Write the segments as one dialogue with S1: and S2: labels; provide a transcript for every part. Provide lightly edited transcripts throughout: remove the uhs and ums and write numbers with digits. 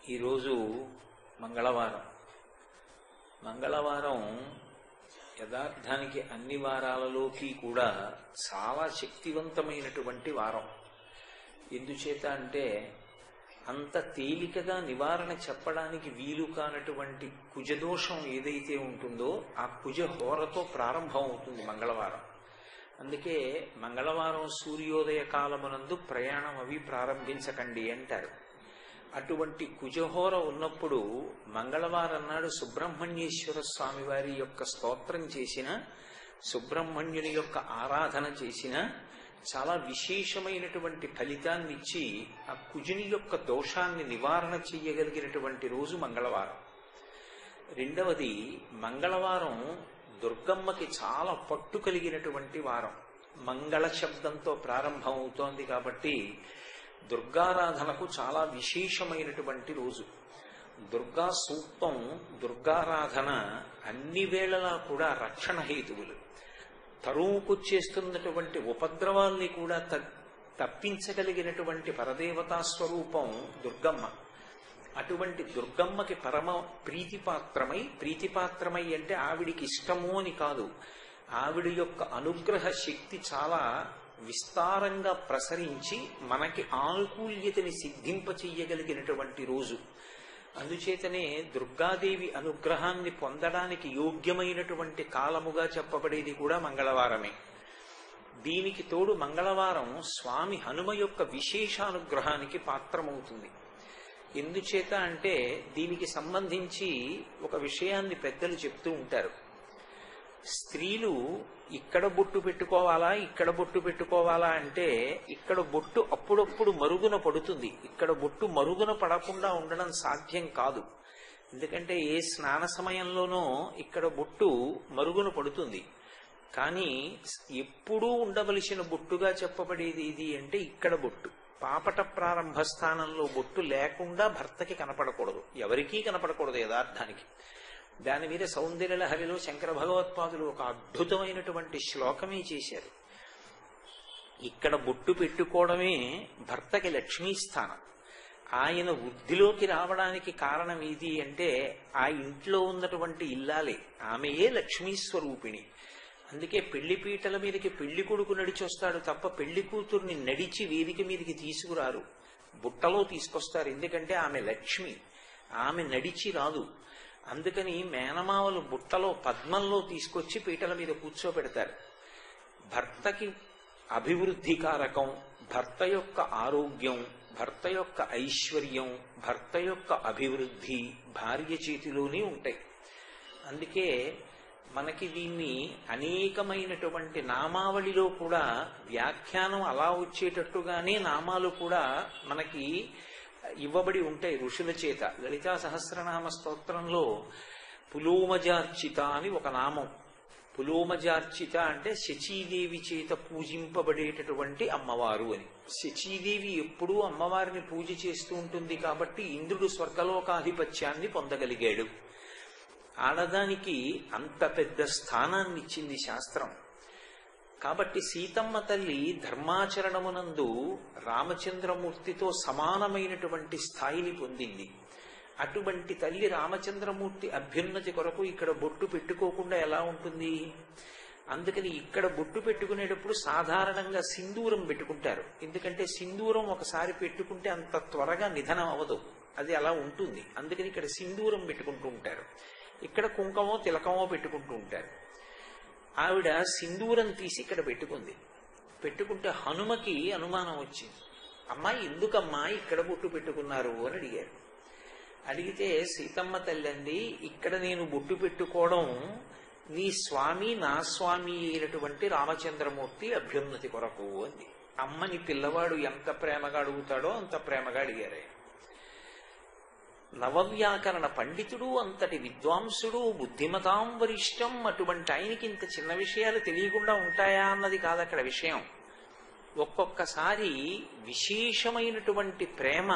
S1: ఈరోజు మంగళవారం. మంగళవారం యథార్థానికి అన్ని వారాలలోకి కూడా చాలా శక్తివంతమైనటువంటి వారం. ఎందుచేత అంటే అంత తేలికగా నివారణ చెప్పడానికి వీలు కానటువంటి కుజదోషం ఏదైతే ఉంటుందో ఆ కుజహోరతో ప్రారంభం అవుతుంది మంగళవారం. అందుకే మంగళవారం సూర్యోదయ కాలమునందు ప్రయాణం అవి ప్రారంభించకండి అంటారు. అటువంటి కుజహోర ఉన్నప్పుడు మంగళవారం నాడు సుబ్రహ్మణ్యేశ్వర స్వామి వారి యొక్క స్తోత్రం చేసిన, సుబ్రహ్మణ్యుని యొక్క ఆరాధన చేసిన చాలా విశేషమైనటువంటి ఫలితాన్ని ఇచ్చి ఆ కుజుని యొక్క దోషాన్ని నివారణ చెయ్యగలిగినటువంటి రోజు మంగళవారం. రెండవది, మంగళవారం దుర్గమ్మకి చాలా పట్టు కలిగినటువంటి వారం. మంగళ శబ్దంతో ప్రారంభం అవుతోంది కాబట్టి దుర్గారాధనకు చాలా విశేషమైనటువంటి రోజు. దుర్గా సూక్తం, దుర్గారాధన అన్ని వేళలా కూడా రక్షణ హేతువులు. తరువుకొచ్చేస్తున్నటువంటి ఉపద్రవాల్ని కూడా తప్పించగలిగినటువంటి పరదేవతా స్వరూపం దుర్గమ్మ. అటువంటి దుర్గమ్మకి పరమ ప్రీతిపాత్రమై అంటే ఆవిడికి ఇష్టము అని కాదు, ఆవిడ యొక్క అనుగ్రహ శక్తి చాలా విస్తారంగా ప్రసరించి మనకి ఆనుకూల్యతని సిద్ధింపచెయ్యగలిగినటువంటి రోజు. అందుచేతనే దుర్గాదేవి అనుగ్రహాన్ని పొందడానికి యోగ్యమైనటువంటి కాలముగా చెప్పబడేది కూడా మంగళవారమే. దీనికి తోడు మంగళవారం స్వామి హనుమ యొక్క విశేషానుగ్రహానికి పాత్రమవుతుంది. ఎందుచేత అంటే దీనికి సంబంధించి ఒక విషయాన్ని పెద్దలు చెప్తూ ఉంటారు. స్త్రీలు ఇక్కడ బొట్టు పెట్టుకోవాలా, ఇక్కడ బొట్టు పెట్టుకోవాలా అంటే ఇక్కడ బొట్టు అప్పుడప్పుడు మరుగున పడుతుంది. ఇక్కడ బొట్టు మరుగున పడకుండా ఉండడం సాధ్యం కాదు. ఎందుకంటే ఏ స్నాన సమయంలోనో ఇక్కడ బొట్టు మరుగున పడుతుంది. కానీ ఎప్పుడూ ఉండవలసిన బొట్టుగా చెప్పబడేది ఇది అంటే ఇక్కడ బొట్టు. పాపట ప్రారంభ స్థానంలో బొట్టు లేకుండా భర్తకి కనపడకూడదు, ఎవరికీ కనపడకూడదు యథార్థానికి. దాని మీద సౌందర్యలహరిలో శంకర భగవత్పాదులు ఒక అద్భుతమైనటువంటి శ్లోకమే చేశారు. ఇక్కడ బొట్టు పెట్టుకోవడమే భర్తకి లక్ష్మీస్థానం. ఆయన వృద్ధిలోకి రావడానికి కారణం ఏది అంటే ఆ ఇంట్లో ఉన్నటువంటి ఇల్లాలే, ఆమెయే లక్ష్మీ స్వరూపిణి. అందుకే పెళ్లి పీటల మీదకి పెళ్లి కొడుకు నడిచి వస్తాడు తప్ప పెళ్లి కూతుర్ని నడిచి వేదిక మీదకి తీసుకురారు, బుట్టలో తీసుకొస్తారు. ఎందుకంటే ఆమె లక్ష్మి, ఆమె నడిచి రాదు. అందుకని మేనమావలు బుట్టలో పద్మంలో తీసుకొచ్చి పీటల మీద కూర్చోబెడతారు. భర్తకి అభివృద్ధి కారకం భర్త యొక్క ఆరోగ్యం, భర్త యొక్క ఐశ్వర్యం, భర్త యొక్క అభివృద్ధి భార్య చేతిలోనే ఉంటాయి. అందుకే మనకి దీన్ని అనేకమైనటువంటి నామావళిలో కూడా వ్యాఖ్యానం అలా వచ్చేటట్టుగానే నామాలు కూడా మనకి ఇవ్వబడి ఉంటాయి ఋషుల చేత. లలితా సహస్రనామ స్తోత్రంలో పులోమజార్చిత అని ఒక నామం. పులోమజార్చిత అంటే శచీదేవి చేత పూజింపబడేటటువంటి అమ్మవారు అని. శచీదేవి ఎప్పుడూ అమ్మవారిని పూజ చేస్తూ ఉంటుంది కాబట్టి ఇంద్రుడు స్వర్గలోకాధిపత్యాన్ని పొందగలిగాడు. ఆడదానికి అంత పెద్ద స్థానాన్ని ఇచ్చింది శాస్త్రం. కాబట్టి సీతమ్మ తల్లి ధర్మాచరణమునందు రామచంద్రమూర్తితో సమానమైనటువంటి స్థాయిని పొందింది. అటువంటి తల్లి రామచంద్రమూర్తి అభ్యున్నతి కొరకు ఇక్కడ బొట్టు పెట్టుకోకుండా ఎలా ఉంటుంది? అందుకని ఇక్కడ బొట్టు పెట్టుకునేటప్పుడు సాధారణంగా సింధూరం పెట్టుకుంటారు. ఎందుకంటే సింధూరం ఒకసారి పెట్టుకుంటే అంత త్వరగా నిధనం అవ్వదు, అది అలా ఉంటుంది. అందుకని ఇక్కడ సింధూరం పెట్టుకుంటూ ఉంటారు, ఇక్కడ కుంకమో తిలకమో పెట్టుకుంటూ ఉంటారు. ఆవిడ సింధూరం తీసి ఇక్కడ పెట్టుకుంది. పెట్టుకుంటే హనుమకి అనుమానం వచ్చింది. అమ్మా ఎందుకమ్మా ఇక్కడ బొట్టు పెట్టుకున్నారు అని అడిగారు. అడిగితే సీతమ్మ తల్లి, ఇక్కడ నేను బొట్టు పెట్టుకోవడం నీ స్వామి నా స్వామి అయినటువంటి రామచంద్రమూర్తి అభ్యున్నతి కొరకు అంది. అమ్మని పిల్లవాడు ఎంత ప్రేమగా అడుగుతాడో అంత ప్రేమగా అడిగారు. నవవ్యాకరణ పండితుడు, అంతటి విద్వాంసుడు, బుద్ధిమతాం వరిష్టం. అటువంటి ఆయనకి ఇంత చిన్న విషయాలు తెలియకుండా ఉంటాయా అన్నది కాదు అక్కడ విషయం. ఒక్కొక్కసారి విశేషమైనటువంటి ప్రేమ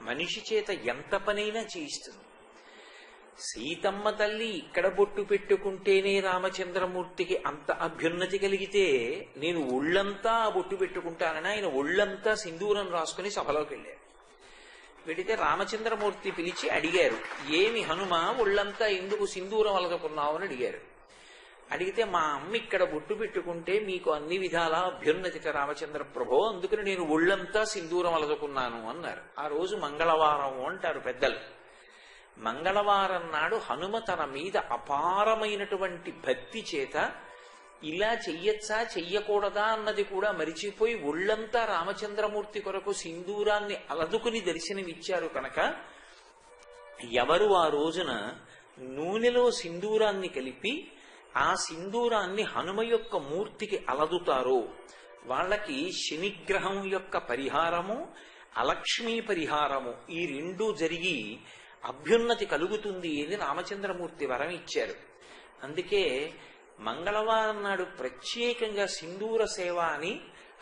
S1: మనిషి చేత ఎంత పనైనా చేయిస్తుంది. సీతమ్మ తల్లి ఇక్కడ బొట్టు పెట్టుకుంటేనే రామచంద్రమూర్తికి అంత అభ్యున్నతి కలిగితే నేను ఒళ్ళంతా బొట్టు పెట్టుకుంటానని ఆయన ఒళ్ళంతా సింధూరం రాసుకుని సభలోకి వెళ్ళారు. వెడితే రామచంద్రమూర్తి పిలిచి అడిగారు, ఏమి హనుమ ఒళ్ళంతా ఎందుకు సింధూరం అలదుకున్నావు అని అడిగారు. అడిగితే మా అమ్మ ఇక్కడ బొట్టు పెట్టుకుంటే మీకు అన్ని విధాలా అభ్యున్నతిట రామచంద్ర ప్రభో, అందుకని నేను ఒళ్ళంతా సింధూరం అలదుకున్నాను అన్నారు. ఆ రోజు మంగళవారం అంటారు పెద్దలు. మంగళవారం నాడు హనుమ తన మీద అపారమైనటువంటి భక్తి చేత ఇలా చెయ్యొచ్చా చెయ్యకూడదా అన్నది కూడా మరిచిపోయి ఒళ్ళంతా రామచంద్రమూర్తి కొరకు సింధూరాన్ని అలదుకుని దర్శనమిచ్చారు కనుక ఎవరు ఆ రోజున నూనెలో సింధూరాన్ని కలిపి ఆ సింధూరాన్ని హనుమ యొక్క మూర్తికి అలదుతారో వాళ్ళకి శనిగ్రహం యొక్క పరిహారము, అలక్ష్మీ పరిహారము ఈ రెండూ జరిగి అభ్యున్నతి కలుగుతుంది అని రామచంద్రమూర్తి వరం ఇచ్చారు. అందుకే మంగళవారం నాడు ప్రత్యేకంగా సింధూర సేవ అని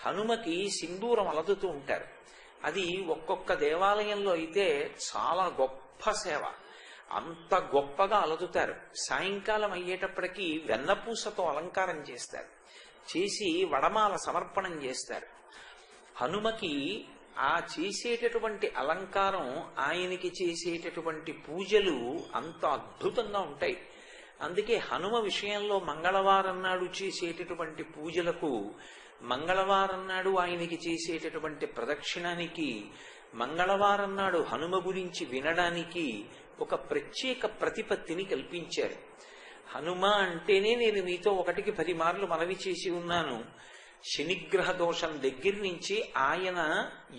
S1: హనుమకి సింధూరం అలదుతూ ఉంటారు. అది ఒక్కొక్క దేవాలయంలో అయితే చాలా గొప్ప సేవ, అంత గొప్పగా అలదుతారు. సాయంకాలం అయ్యేటప్పటికీ వెన్నపూసతో అలంకారం చేస్తారు, చేసి వడమాల సమర్పణం చేస్తారు. హనుమకి ఆ చేసేటటువంటి అలంకారం, ఆయనకి చేసేటటువంటి పూజలు అంత అద్భుతంగా ఉంటాయి. అందుకే హనుమ విషయంలో మంగళవారం నాడు చేసేటటువంటి పూజలకు, మంగళవారం నాడు ఆయనకి చేసేటటువంటి ప్రదక్షిణానికి, మంగళవారం నాడు హనుమ గురించి వినడానికి ఒక ప్రత్యేక ప్రతిపత్తిని కల్పించారు. హనుమ అంటేనే నేను మీతో 1కి 10 మార్లు మనవి చేసి ఉన్నాను. శనిగ్రహ దోషం దగ్గర నుంచి ఆయన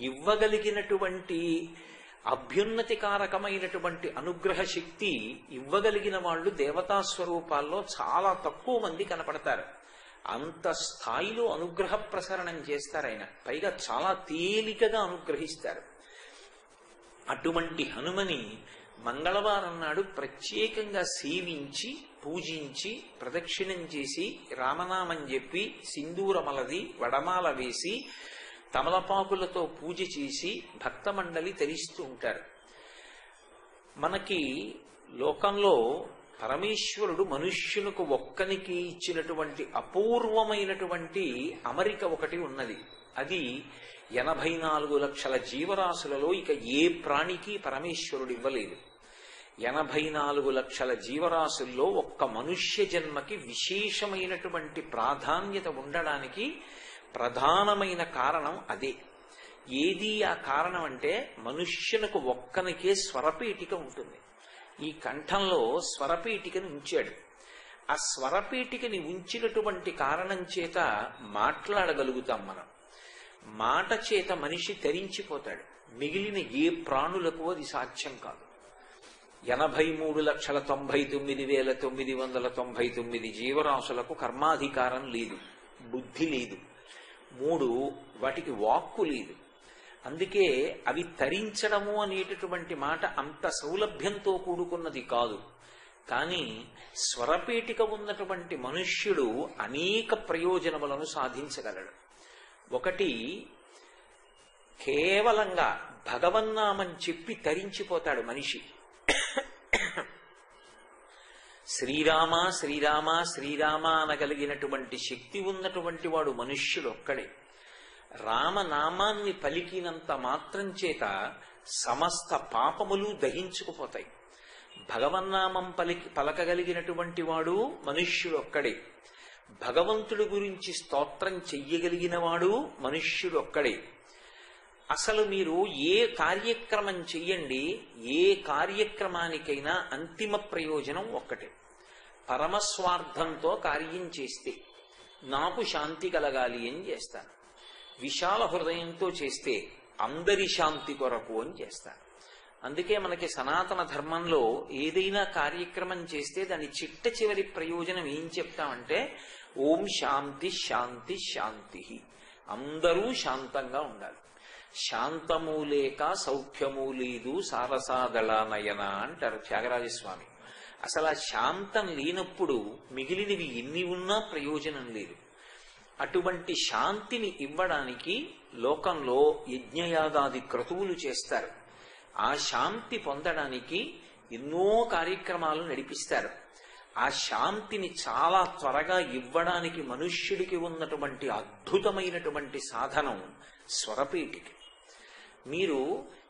S1: ఇవ్వగలిగినటువంటి అభ్యున్నతికారకమైనటువంటి అనుగ్రహ శక్తి ఇవ్వగలిగిన వాళ్ళు దేవతా స్వరూపాల్లో చాలా తక్కువ మంది కనపడతారు. అంత స్థాయిలో అనుగ్రహ ప్రసరణం చేస్తారు ఆయన. పైగా చాలా తేలికగా అనుగ్రహిస్తారు. అటువంటి హనుమని మంగళవారం నాడు ప్రత్యేకంగా సేవించి పూజించి ప్రదక్షిణం చేసి రామనామం చెప్పి సింధూరమలది వడమాల వేసి తమలపాకులతో పూజ చేసి భక్తమండలి తరిస్తూ ఉంటారు. మనకి లోకంలో పరమేశ్వరుడు మనుష్యులకు ఒక్కనికి ఇచ్చినటువంటి అపూర్వమైనటువంటి అమరిక ఒకటి ఉన్నది. అది 84 లక్షల జీవరాశులలో ఇక ఏ ప్రాణికి పరమేశ్వరుడు ఇవ్వలేదు. 84 లక్షల జీవరాశుల్లో ఒక్క మనుష్య జన్మకి విశేషమైనటువంటి ప్రాధాన్యత ఉండడానికి ప్రధానమైన కారణం అదే. ఏది ఆ కారణం అంటే మనుష్యునకు ఒక్కనికే స్వరపీఠిక ఉంటుంది. ఈ కంఠంలో స్వరపీఠికని ఉంచాడు. ఆ స్వరపీఠికని ఉంచినటువంటి కారణం చేత మాట్లాడగలుగుతాం మనం. మాట చేత మనిషి తరించిపోతాడు. మిగిలిన ఏ ప్రాణులకు అది సాధ్యం కాదు. 83,99,999 జీవరాశులకు కర్మాధికారం లేదు, బుద్ధి లేదు. 3 వాటికి వాక్కు లేదు. అందుకే అవి తరించడము అనేటటువంటి మాట అంత సౌలభ్యంతో కూడుకున్నది కాదు. కానీ స్వరపేటిక ఉన్నటువంటి మనుష్యుడు అనేక ప్రయోజనములను సాధించగలడు. ఒకటి, కేవలంగా భగవన్నామం చెప్పి తరించిపోతాడు మనిషి. శ్రీరామ శ్రీరామ శ్రీరామ అనగలిగినటువంటి శక్తి ఉన్నటువంటి వాడు మనుష్యుడు ఒక్కడే. రామనామాన్ని పలికినంత మాత్రం చేత సమస్త పాపములు దహించుకుపోతాయి. భగవన్నామం పలకగలిగినటువంటి వాడు మనుష్యుడు ఒక్కడే. భగవంతుడి గురించి స్తోత్రం చెయ్యగలిగిన వాడు మనుష్యుడు ఒక్కడే. అసలు మీరు ఏ కార్యక్రమం చెయ్యండి, ఏ కార్యక్రమానికైనా అంతిమ ప్రయోజనం ఒక్కటే. పరమస్వార్థంతో కార్యం చేస్తే నాకు శాంతి కలగాలి అని చేస్తాను. విశాల హృదయంతో చేస్తే అందరి శాంతి కొరకు అని చేస్తాను. అందుకే మనకి సనాతన ధర్మంలో ఏదైనా కార్యక్రమం చేస్తే దాని చిట్ట చివరి ప్రయోజనం ఏం చెప్తామంటే ఓం శాంతి శాంతి శాంతి. అందరూ శాంతంగా ఉండాలి. శాంతము లేక సౌఖ్యము లేదు సారసాదళానయన అంటారు త్యాగరాజస్వామి. అసలు ఆ శాంతం లేనప్పుడు మిగిలినవి ఎన్ని ఉన్నా ప్రయోజనం లేదు. అటువంటి శాంతిని ఇవ్వడానికి లోకంలో యజ్ఞయాగాది క్రతువులు చేస్తారు. ఆ శాంతి పొందడానికి ఎన్నో కార్యక్రమాలు నడిపిస్తారు. ఆ శాంతిని చాలా త్వరగా ఇవ్వడానికి మనుష్యుడికి ఉన్నటువంటి అద్భుతమైనటువంటి సాధనం స్వరపీఠిక. మీరు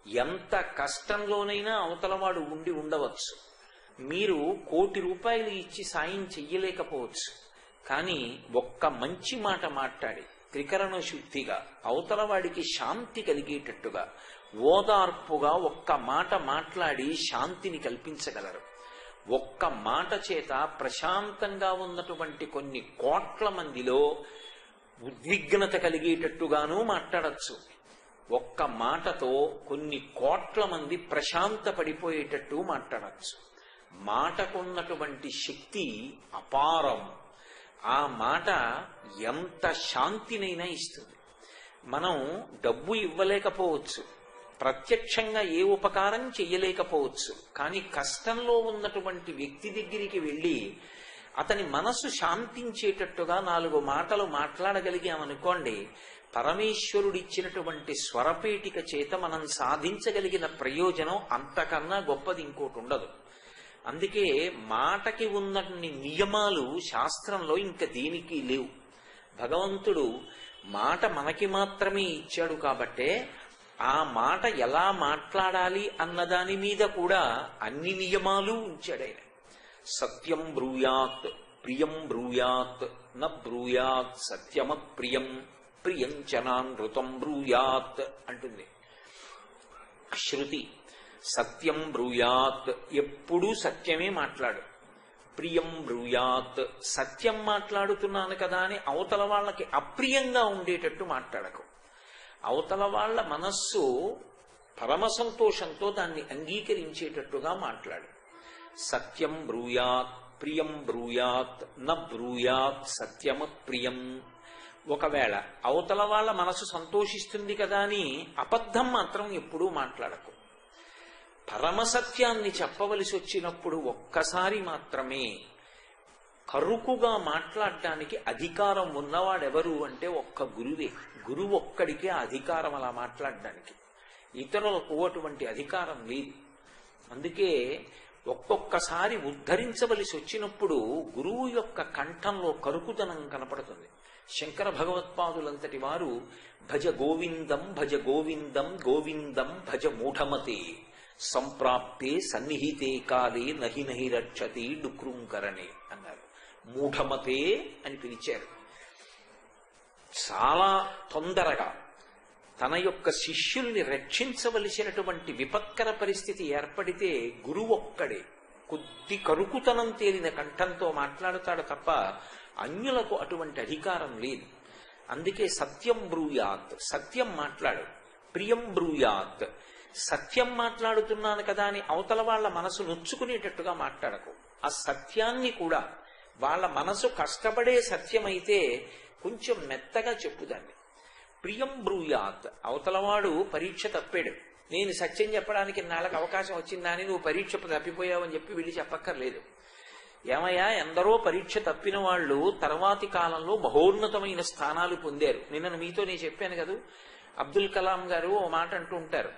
S1: ఎంత కష్టంలోనైనా అవతలవాడు ఉండి ఉండవచ్చు. మీరు 1,00,00,000 రూపాయలు ఇచ్చి సాయం చెయ్యలేకపోవచ్చు. కానీ ఒక్క మంచి మాట మాట్లాడి త్రికరణ శుద్ధిగా అవతలవాడికి శాంతి కలిగేటట్టుగా ఓదార్పుగా ఒక్క మాట మాట్లాడి శాంతిని కల్పించగలరు. ఒక్క మాట చేత ప్రశాంతంగా ఉన్నటువంటి కొన్ని కోట్ల మందిలో ఉద్విగ్నత కలిగేటట్టుగానూ మాట్లాడచ్చు. ఒక్క మాటతో కొన్ని కోట్ల మంది ప్రశాంత పడిపోయేటట్టు మాట్లాడచ్చు. మాటకున్నటువంటి శక్తి అపారం. ఆ మాట ఎంత శాంతినైనా ఇస్తుంది. మనం డబ్బు ఇవ్వలేకపోవచ్చు, ప్రత్యక్షంగా ఏ ఉపకారం చెయ్యలేకపోవచ్చు. కానీ కష్టంలో ఉన్నటువంటి వ్యక్తి దగ్గరికి వెళ్ళి అతని మనసు శాంతించేటట్టుగా 4 మాటలు మాట్లాడగలిగామనుకోండి, పరమేశ్వరుడిచ్చినటువంటి స్వరపేటిక చేత మనం సాధించగలిగిన ప్రయోజనం అంతకన్నా గొప్పది ఇంకోటి ఉండదు. అందుకే మాటకి ఉన్నన్ని నియమాలు శాస్త్రంలో ఇంకా దేనికి లేవు. భగవంతుడు మాట మనకి మాత్రమే ఇచ్చాడు కాబట్టే ఆ మాట ఎలా మాట్లాడాలి అన్నదాని మీద కూడా అన్ని నియమాలు ఉంచాడు ఆయన. సత్యం బ్రూయాత్ ప్రియం బ్రూయాత్ న బ్రూయాత్ సత్యమ ప్రియం ప్రియంచనానృతం బ్రూయాత్ అంటుంది శృతి. సత్యం బ్రూయాత్, ఎప్పుడూ సత్యమే మాట్లాడు. ప్రియం బ్రూయాత్, సత్యం మాట్లాడుతున్నాను కదా అని అవతల వాళ్ళకి అప్రియంగా ఉండేటట్టు మాట్లాడకు. అవతల వాళ్ళ మనస్సు పరమ సంతోషంతో దాన్ని అంగీకరించేటట్టుగా మాట్లాడు. సత్యం బ్రూయాత్ ప్రియం బ్రూయాత్ న బ్రూయాత్ సత్యమ ప్రియం. ఒకవేళ అవతల వాళ్ళ మనసు సంతోషిస్తుంది కదా అని అబద్ధం మాత్రం ఎప్పుడూ మాట్లాడకు. పరమసత్యాన్ని చెప్పవలసి వచ్చినప్పుడు ఒక్కసారి మాత్రమే. కరుకుగా మాట్లాడడానికి అధికారం ఉన్నవాడెవరు అంటే ఒక్క గురువే. గురువు ఒక్కడికే అధికారం అలా మాట్లాడడానికి. ఇతరులకు అటువంటి అధికారం లేదు. అందుకే ఒక్కొక్కసారి ఉద్ధరించవలసి వచ్చినప్పుడు గురువు యొక్క కంఠంలో కరుకుదనం కనపడుతుంది. శంకర భగవత్పాదులంతటి వారు భజ గోవిందం భజ గోవిందం గోవిందం భజ మూఢమతే సంప్రాప్తే సన్నిహితే కాలే నహి నహి రక్షతి డుక్రుంకరణే అన్నారు. మూఢమతే అని పిలిచారు. చాలా తొందరగా తన యొక్క శిష్యుల్ని రక్షించవలసినటువంటి విపత్కర పరిస్థితి ఏర్పడితే గురువు ఒక్కడే కొద్ది కరుకుతనం తేలిన కంఠంతో మాట్లాడతాడు తప్ప అన్యులకు అటువంటి అధికారం లేదు. అందుకే సత్యం బ్రూయాత్, సత్యం మాట్లాడు. ప్రియం బ్రూయాత్, సత్యం మాట్లాడుతున్నాను కదా అని అవతల వాళ్ళ మనసు నొచ్చుకునేటట్టుగా మాట్లాడకు. ఆ సత్యాన్ని కూడా వాళ్ళ మనసు కష్టపడే సత్యమైతే కొంచెం మెత్తగా చెప్పుదాన్ని. ప్రియం బ్రూయాత్, అవతలవాడు పరీక్ష తప్పాడు, నేను సత్యం చెప్పడానికి నాళ్ళకి అవకాశం వచ్చిందని నువ్వు పరీక్ష తప్పిపోయావని చెప్పి వెళ్ళి చెప్పక్కర్లేదు. ఏమయ్యా, ఎందరో పరీక్ష తప్పిన వాళ్ళు తర్వాతి కాలంలో మహోన్నతమైన స్థానాలు పొందారు. నిన్న మీతో నేను చెప్పాను కదా, అబ్దుల్ కలాం గారు ఓ మాట అంటూ ఉంటారు,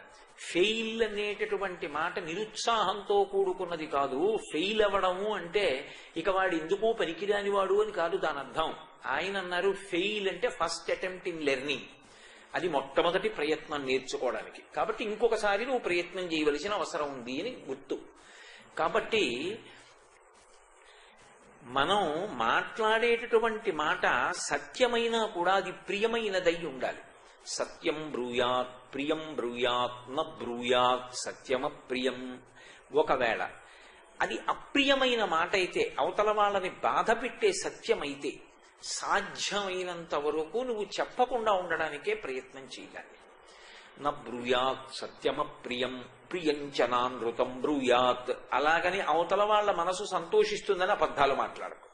S1: ఫెయిల్ అనేటటువంటి మాట నిరుత్సాహంతో కూడుకున్నది కాదు. ఫెయిల్ అవ్వడము అంటే ఇక వాడు ఎందుకో పనికిరాని వాడు అని కాదు దాని అర్థం. ఆయన అన్నారు, ఫెయిల్ అంటే ఫస్ట్ అటెంప్ట్ ఇన్ లెర్నింగ్, అది మొట్టమొదటి ప్రయత్నం నేర్చుకోవడానికి. కాబట్టి ఇంకొకసారి నువ్వు ప్రయత్నం చేయవలసిన అవసరం ఉంది అని గుర్తు. కాబట్టి మనం మాట్లాడేటటువంటి మాట సత్యమైనా కూడా అది ప్రియమైనదై ఉండాలి. సత్యం బ్రూయాత్ ప్రియం బ్రూయాత్ న బ్రూయాత్ సత్యమ ప్రియం. ఒకవేళ అది అప్రియమైన మాట అయితే, అవతల వాళ్ళని బాధ పెట్టే సత్యమైతే సాధ్యమైనంత వరకు నువ్వు చెప్పకుండా ఉండడానికే ప్రయత్నం చేయాలి. న బ్రూయాత్ సత్యమ ప్రియం ప్రియంచనానృతం బ్రూయాత్. అలాగని అవతల వాళ్ళ మనసు సంతోషిస్తుందని అబద్ధాలు మాట్లాడకు.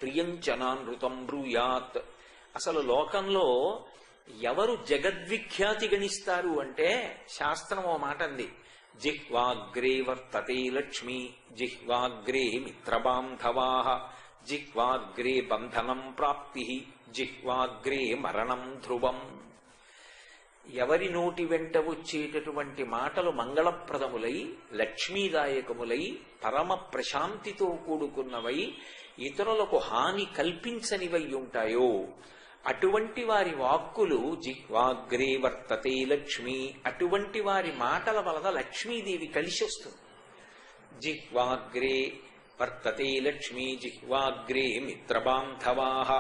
S1: ప్రియంచనానృతం బ్రూయాత్. అసలు లోకంలో ఎవరు జగద్విఖ్యాతి గణిస్తారు అంటే శాస్త్రం ఓ మాట అంది, జిహ్వాగ్రే వర్తతే లక్ష్మి జిహ్వాగ్రే మిత్రబాంధవాః జిహ్వాగ్రే బంధనం ప్రాప్తి జిహ్వాగ్రే మరణం ధ్రువం. ఎవరి నోటి వెంట వచ్చేటటువంటి మాటలు మంగళప్రదములై లక్ష్మీదాయకములై పరమ ప్రశాంతితో కూడుకున్నవై ఇతరులకు హాని కల్పించనివై ఉంటాయో అటువంటి వారి వాక్కులు జిహ్వాగ్రే వర్తతే లక్ష్మి, అటువంటి వారి మాటల వలన లక్ష్మీదేవి కలిసి వస్తుంది. జిహ్వాగ్రే వర్తతే లక్ష్మి జిహ్వాగ్రే మిత్రబాంధవాః.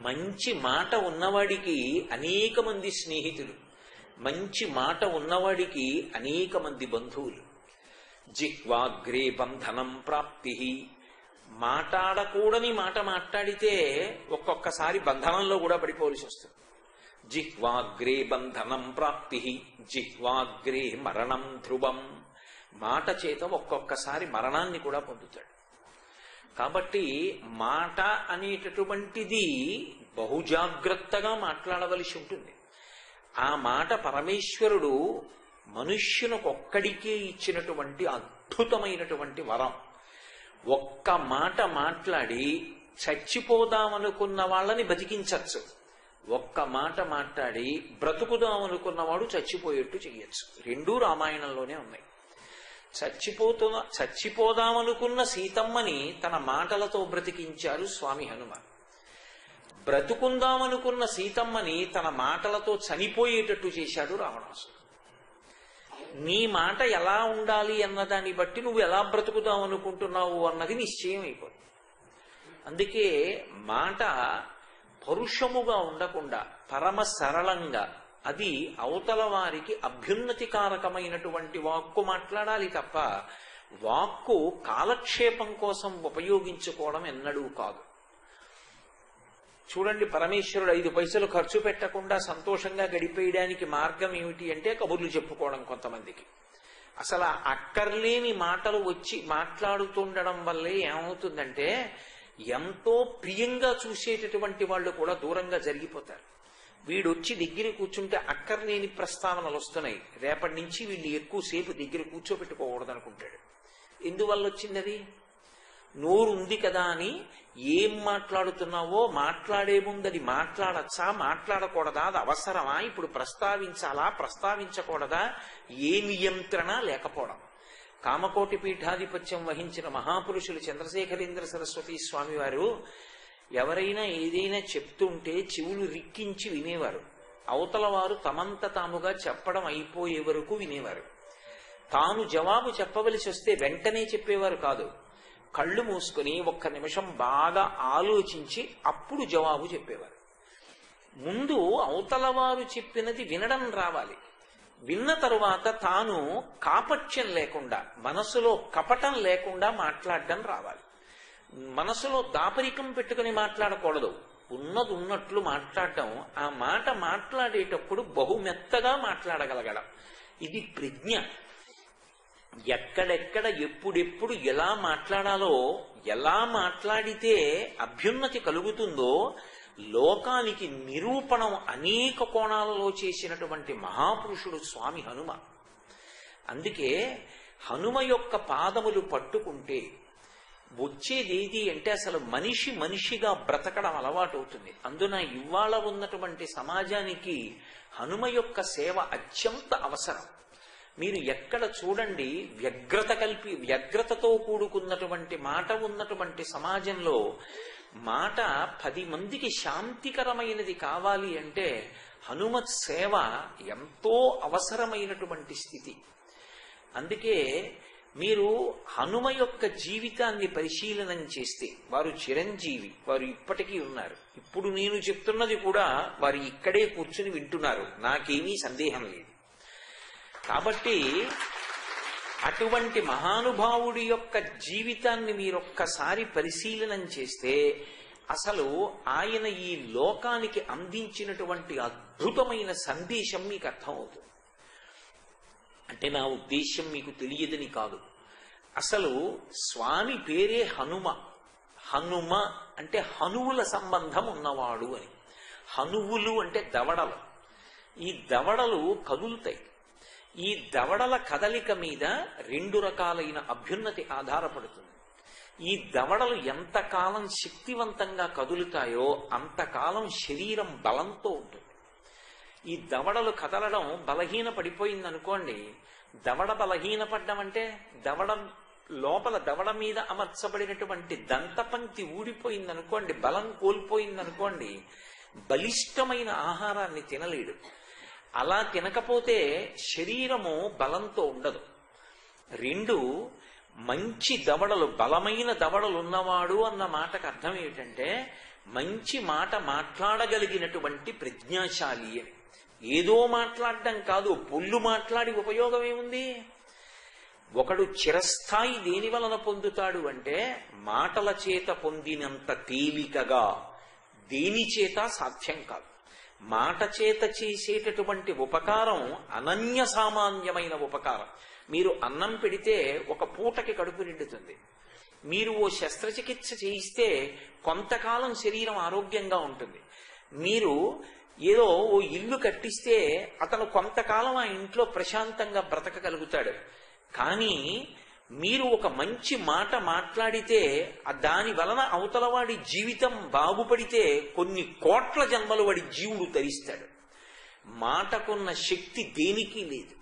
S1: మంచి మాట ఉన్నవాడికి అనేక మంది స్నేహితులు, మంచి మాట ఉన్నవాడికి అనేక మంది బంధువులు. జిహ్వాగ్రే బంధనం ప్రాప్తి, మాట్లాడకూడని మాట మాట్లాడితే ఒక్కొక్కసారి బంధనంలో కూడా పడిపోవలసి వస్తుంది. జిహ్వాగ్రే బంధనం ప్రాప్తి జిహ్వాగ్రే మరణం ధ్రువం, మాట చేత ఒక్కొక్కసారి మరణాన్ని కూడా పొందుతాడు. కాబట్టి మాట అనేటటువంటిది బహుజాగ్రత్తగా మాట్లాడవలసి ఉంటుంది. ఆ మాట పరమేశ్వరుడు మనుష్యునికొక్కడికే ఇచ్చినటువంటి అద్భుతమైనటువంటి వరం. ఒక్క మాట మాట్లాడి చచ్చిపోదామనుకున్న వాళ్ళని బతికించచ్చు, ఒక్క మాట మాట్లాడి బ్రతుకుదామనుకున్నవాడు చచ్చిపోయేట్టు చెయ్యొచ్చు. రెండూ రామాయణంలోనే ఉన్నాయి. చచ్చిపోదామనుకున్న సీతమ్మని తన మాటలతో బ్రతికించారు స్వామి హనుమ. బ్రతుకుందామనుకున్న సీతమ్మని తన మాటలతో చనిపోయేటట్టు చేశాడు రావణాసురుడు. నీ మాట ఎలా ఉండాలి అన్నదాన్ని బట్టి నువ్వు ఎలా బ్రతుకుదామనుకుంటున్నావు అన్నది నిశ్చయం అయిపోతుంది. అందుకే మాట పరుషముగా ఉండకుండా పరమ సరళంగా, అది అవతల వారికి అభ్యున్నతికారకమైనటువంటి వాక్కు మాట్లాడాలి తప్ప వాక్కు కాలక్షేపం కోసం ఉపయోగించుకోవడం ఎన్నడూ కాదు. చూడండి, పరమేశ్వరుడు 5 పైసలు ఖర్చు పెట్టకుండా సంతోషంగా గడిపేయడానికి మార్గం ఏమిటి అంటే కబుర్లు చెప్పుకోవడం. కొంతమందికి అసలు అక్కర్లేని మాటలు వచ్చి మాట్లాడుతుండడం వల్లే ఏమవుతుందంటే ఎంతో ప్రియంగా చూసేటటువంటి వాళ్ళు కూడా దూరంగా జరిగిపోతారు. వీడొచ్చి దగ్గర కూర్చుంటే అక్కర్లేని ప్రస్తావనలు వస్తున్నాయి, రేపటి నుంచి వీళ్ళు ఎక్కువసేపు దగ్గర కూర్చోబెట్టుకోకూడదు అనుకుంటాడు. ఎందువల్ల వచ్చింది అది? నోరు ఉంది కదా అని ఏం మాట్లాడుతున్నావో మాట్లాడే ముందు అది మాట్లాడచ్చా మాట్లాడకూడదా, అది అవసరమా, ఇప్పుడు ప్రస్తావించాలా ప్రస్తావించకూడదా, ఏ నియంత్రణ లేకపోవడం. కామకోటి పీఠాధిపత్యం వహించిన మహాపురుషులు చంద్రశేఖరేంద్ర సరస్వతి స్వామి వారు ఎవరైనా ఏదైనా చెప్తుంటే చెవులు రిక్కించి వినేవారు. అవతల వారు తమంత తాముగా చెప్పడం అయిపోయే వరకు వినేవారు. తాను జవాబు చెప్పవలసి వస్తే వెంటనే చెప్పేవారు కాదు. కళ్ళు మూసుకుని 1 నిమిషం బాగా ఆలోచించి అప్పుడు జవాబు చెప్పేవారు. ముందు అవతల వారు చెప్పినది వినడం రావాలి. విన్న తరువాత తాను కాపట్యం లేకుండా, మనసులో కపటం లేకుండా మాట్లాడడం రావాలి. మనసులో దాపరికం పెట్టుకుని మాట్లాడకూడదు. ఉన్నది ఉన్నట్లు మాట్లాడటం, ఆ మాట మాట్లాడేటప్పుడు బహుమెత్తగా మాట్లాడగలగడం, ఇది ప్రజ్ఞ. ఎక్కడెక్కడ ఎప్పుడెప్పుడు ఎలా మాట్లాడాలో, ఎలా మాట్లాడితే అభ్యున్నతి కలుగుతుందో లోకానికి నిరూపణం అనేక కోణాలలో చేసినటువంటి మహాపురుషుడు స్వామి హనుమ. అందుకే హనుమ యొక్క పాదములు పట్టుకుంటే వచ్చేదేది అంటే అసలు మనిషి మనిషిగా బ్రతకడం అలవాటు అవుతుంది. అందున ఇవాళ ఉన్నటువంటి సమాజానికి హనుమ యొక్క సేవ అత్యంత అవసరం. మీరు ఎక్కడ చూడండి, వ్యగ్రతతో కూడుకున్నటువంటి మాట ఉన్నటువంటి సమాజంలో మాట 10 మందికి శాంతికరమైనది కావాలి అంటే హనుమత్ సేవ ఎంతో అవసరమైనటువంటి స్థితి. అందుకే మీరు హనుమ యొక్క జీవితాన్ని పరిశీలనం చేస్తే వారు చిరంజీవి, వారు ఇప్పటికీ ఉన్నారు. ఇప్పుడు నేను చెప్తున్నది కూడా వారు ఇక్కడే కూర్చుని వింటున్నారు, నాకేమీ సందేహం లేదు. కాబట్టి అటువంటి మహానుభావుడి యొక్క జీవితాన్ని మీరొక్కసారి పరిశీలనం చేస్తే అసలు ఆయన ఈ లోకానికి అందించినటువంటి అద్భుతమైన సందేశం మీకు అర్థమవుతుంది. అంటే నా ఉద్దేశ్యం మీకు తెలియదని కాదు, అసలు స్వామి పేరే హనుమ. హనుమ అంటే హనువుల సంబంధం ఉన్నవాడు అని. హనువులు అంటే దవడలు. ఈ దవడలు కదులుతాయి. ఈ దవడల కదలిక మీద 2 రకాలైన అభ్యున్నతి ఆధారపడుతుంది. ఈ దవడలు ఎంతకాలం శక్తివంతంగా కదులుతాయో అంతకాలం శరీరం బలంతో ఉంటుంది. ఈ దవడలు కదలడం బలహీన పడిపోయిందనుకోండి, దవడ బలహీనపడ్డం అంటే దవడ లోపల దవడ మీద అమర్చబడినటువంటి దంతపంక్తి ఊడిపోయిందనుకోండి, బలం కోల్పోయిందనుకోండి, బలిష్టమైన ఆహారాన్ని తినలేడు. అలా తినకపోతే శరీరము బలంతో ఉండదు. 2, మంచి దవడలు, బలమైన దవడలు ఉన్నవాడు అన్న మాటకు అర్థం ఏమిటంటే మంచి మాట మాట్లాడగలిగినటువంటి ప్రజ్ఞాశాలి అని. ఏదో మాట్లాడడం కాదు, పొల్లు మాట్లాడి ఉపయోగం ఏముంది? ఒకడు చిరస్థాయి దేని వలన పొందుతాడు అంటే మాటల చేత పొందినంత తేలికగా దేని చేత సాధ్యం కాదు. మాట చేత చేసేటటువంటి ఉపకారం అనన్య సామాన్యమైన ఉపకారం. మీరు అన్నం పెడితే ఒక పూటకి కడుపు నిండుతుంది. మీరు ఓ శస్త్రచికిత్స చేయిస్తే కొంతకాలం శరీరం ఆరోగ్యంగా ఉంటుంది. మీరు ఏదో ఓ ఇల్లు కట్టిస్తే అతను కొంతకాలం ఆ ఇంట్లో ప్రశాంతంగా బ్రతకగలుగుతాడు. కానీ మీరు ఒక మంచి మాట మాట్లాడితే దాని వలన అవతల వాడి జీవితం బాగుపడితే కొన్ని కోట్ల జన్మలు వాడి జీవుడు తరిస్తాడు. మాటకున్న శక్తి దేనికి లేదు.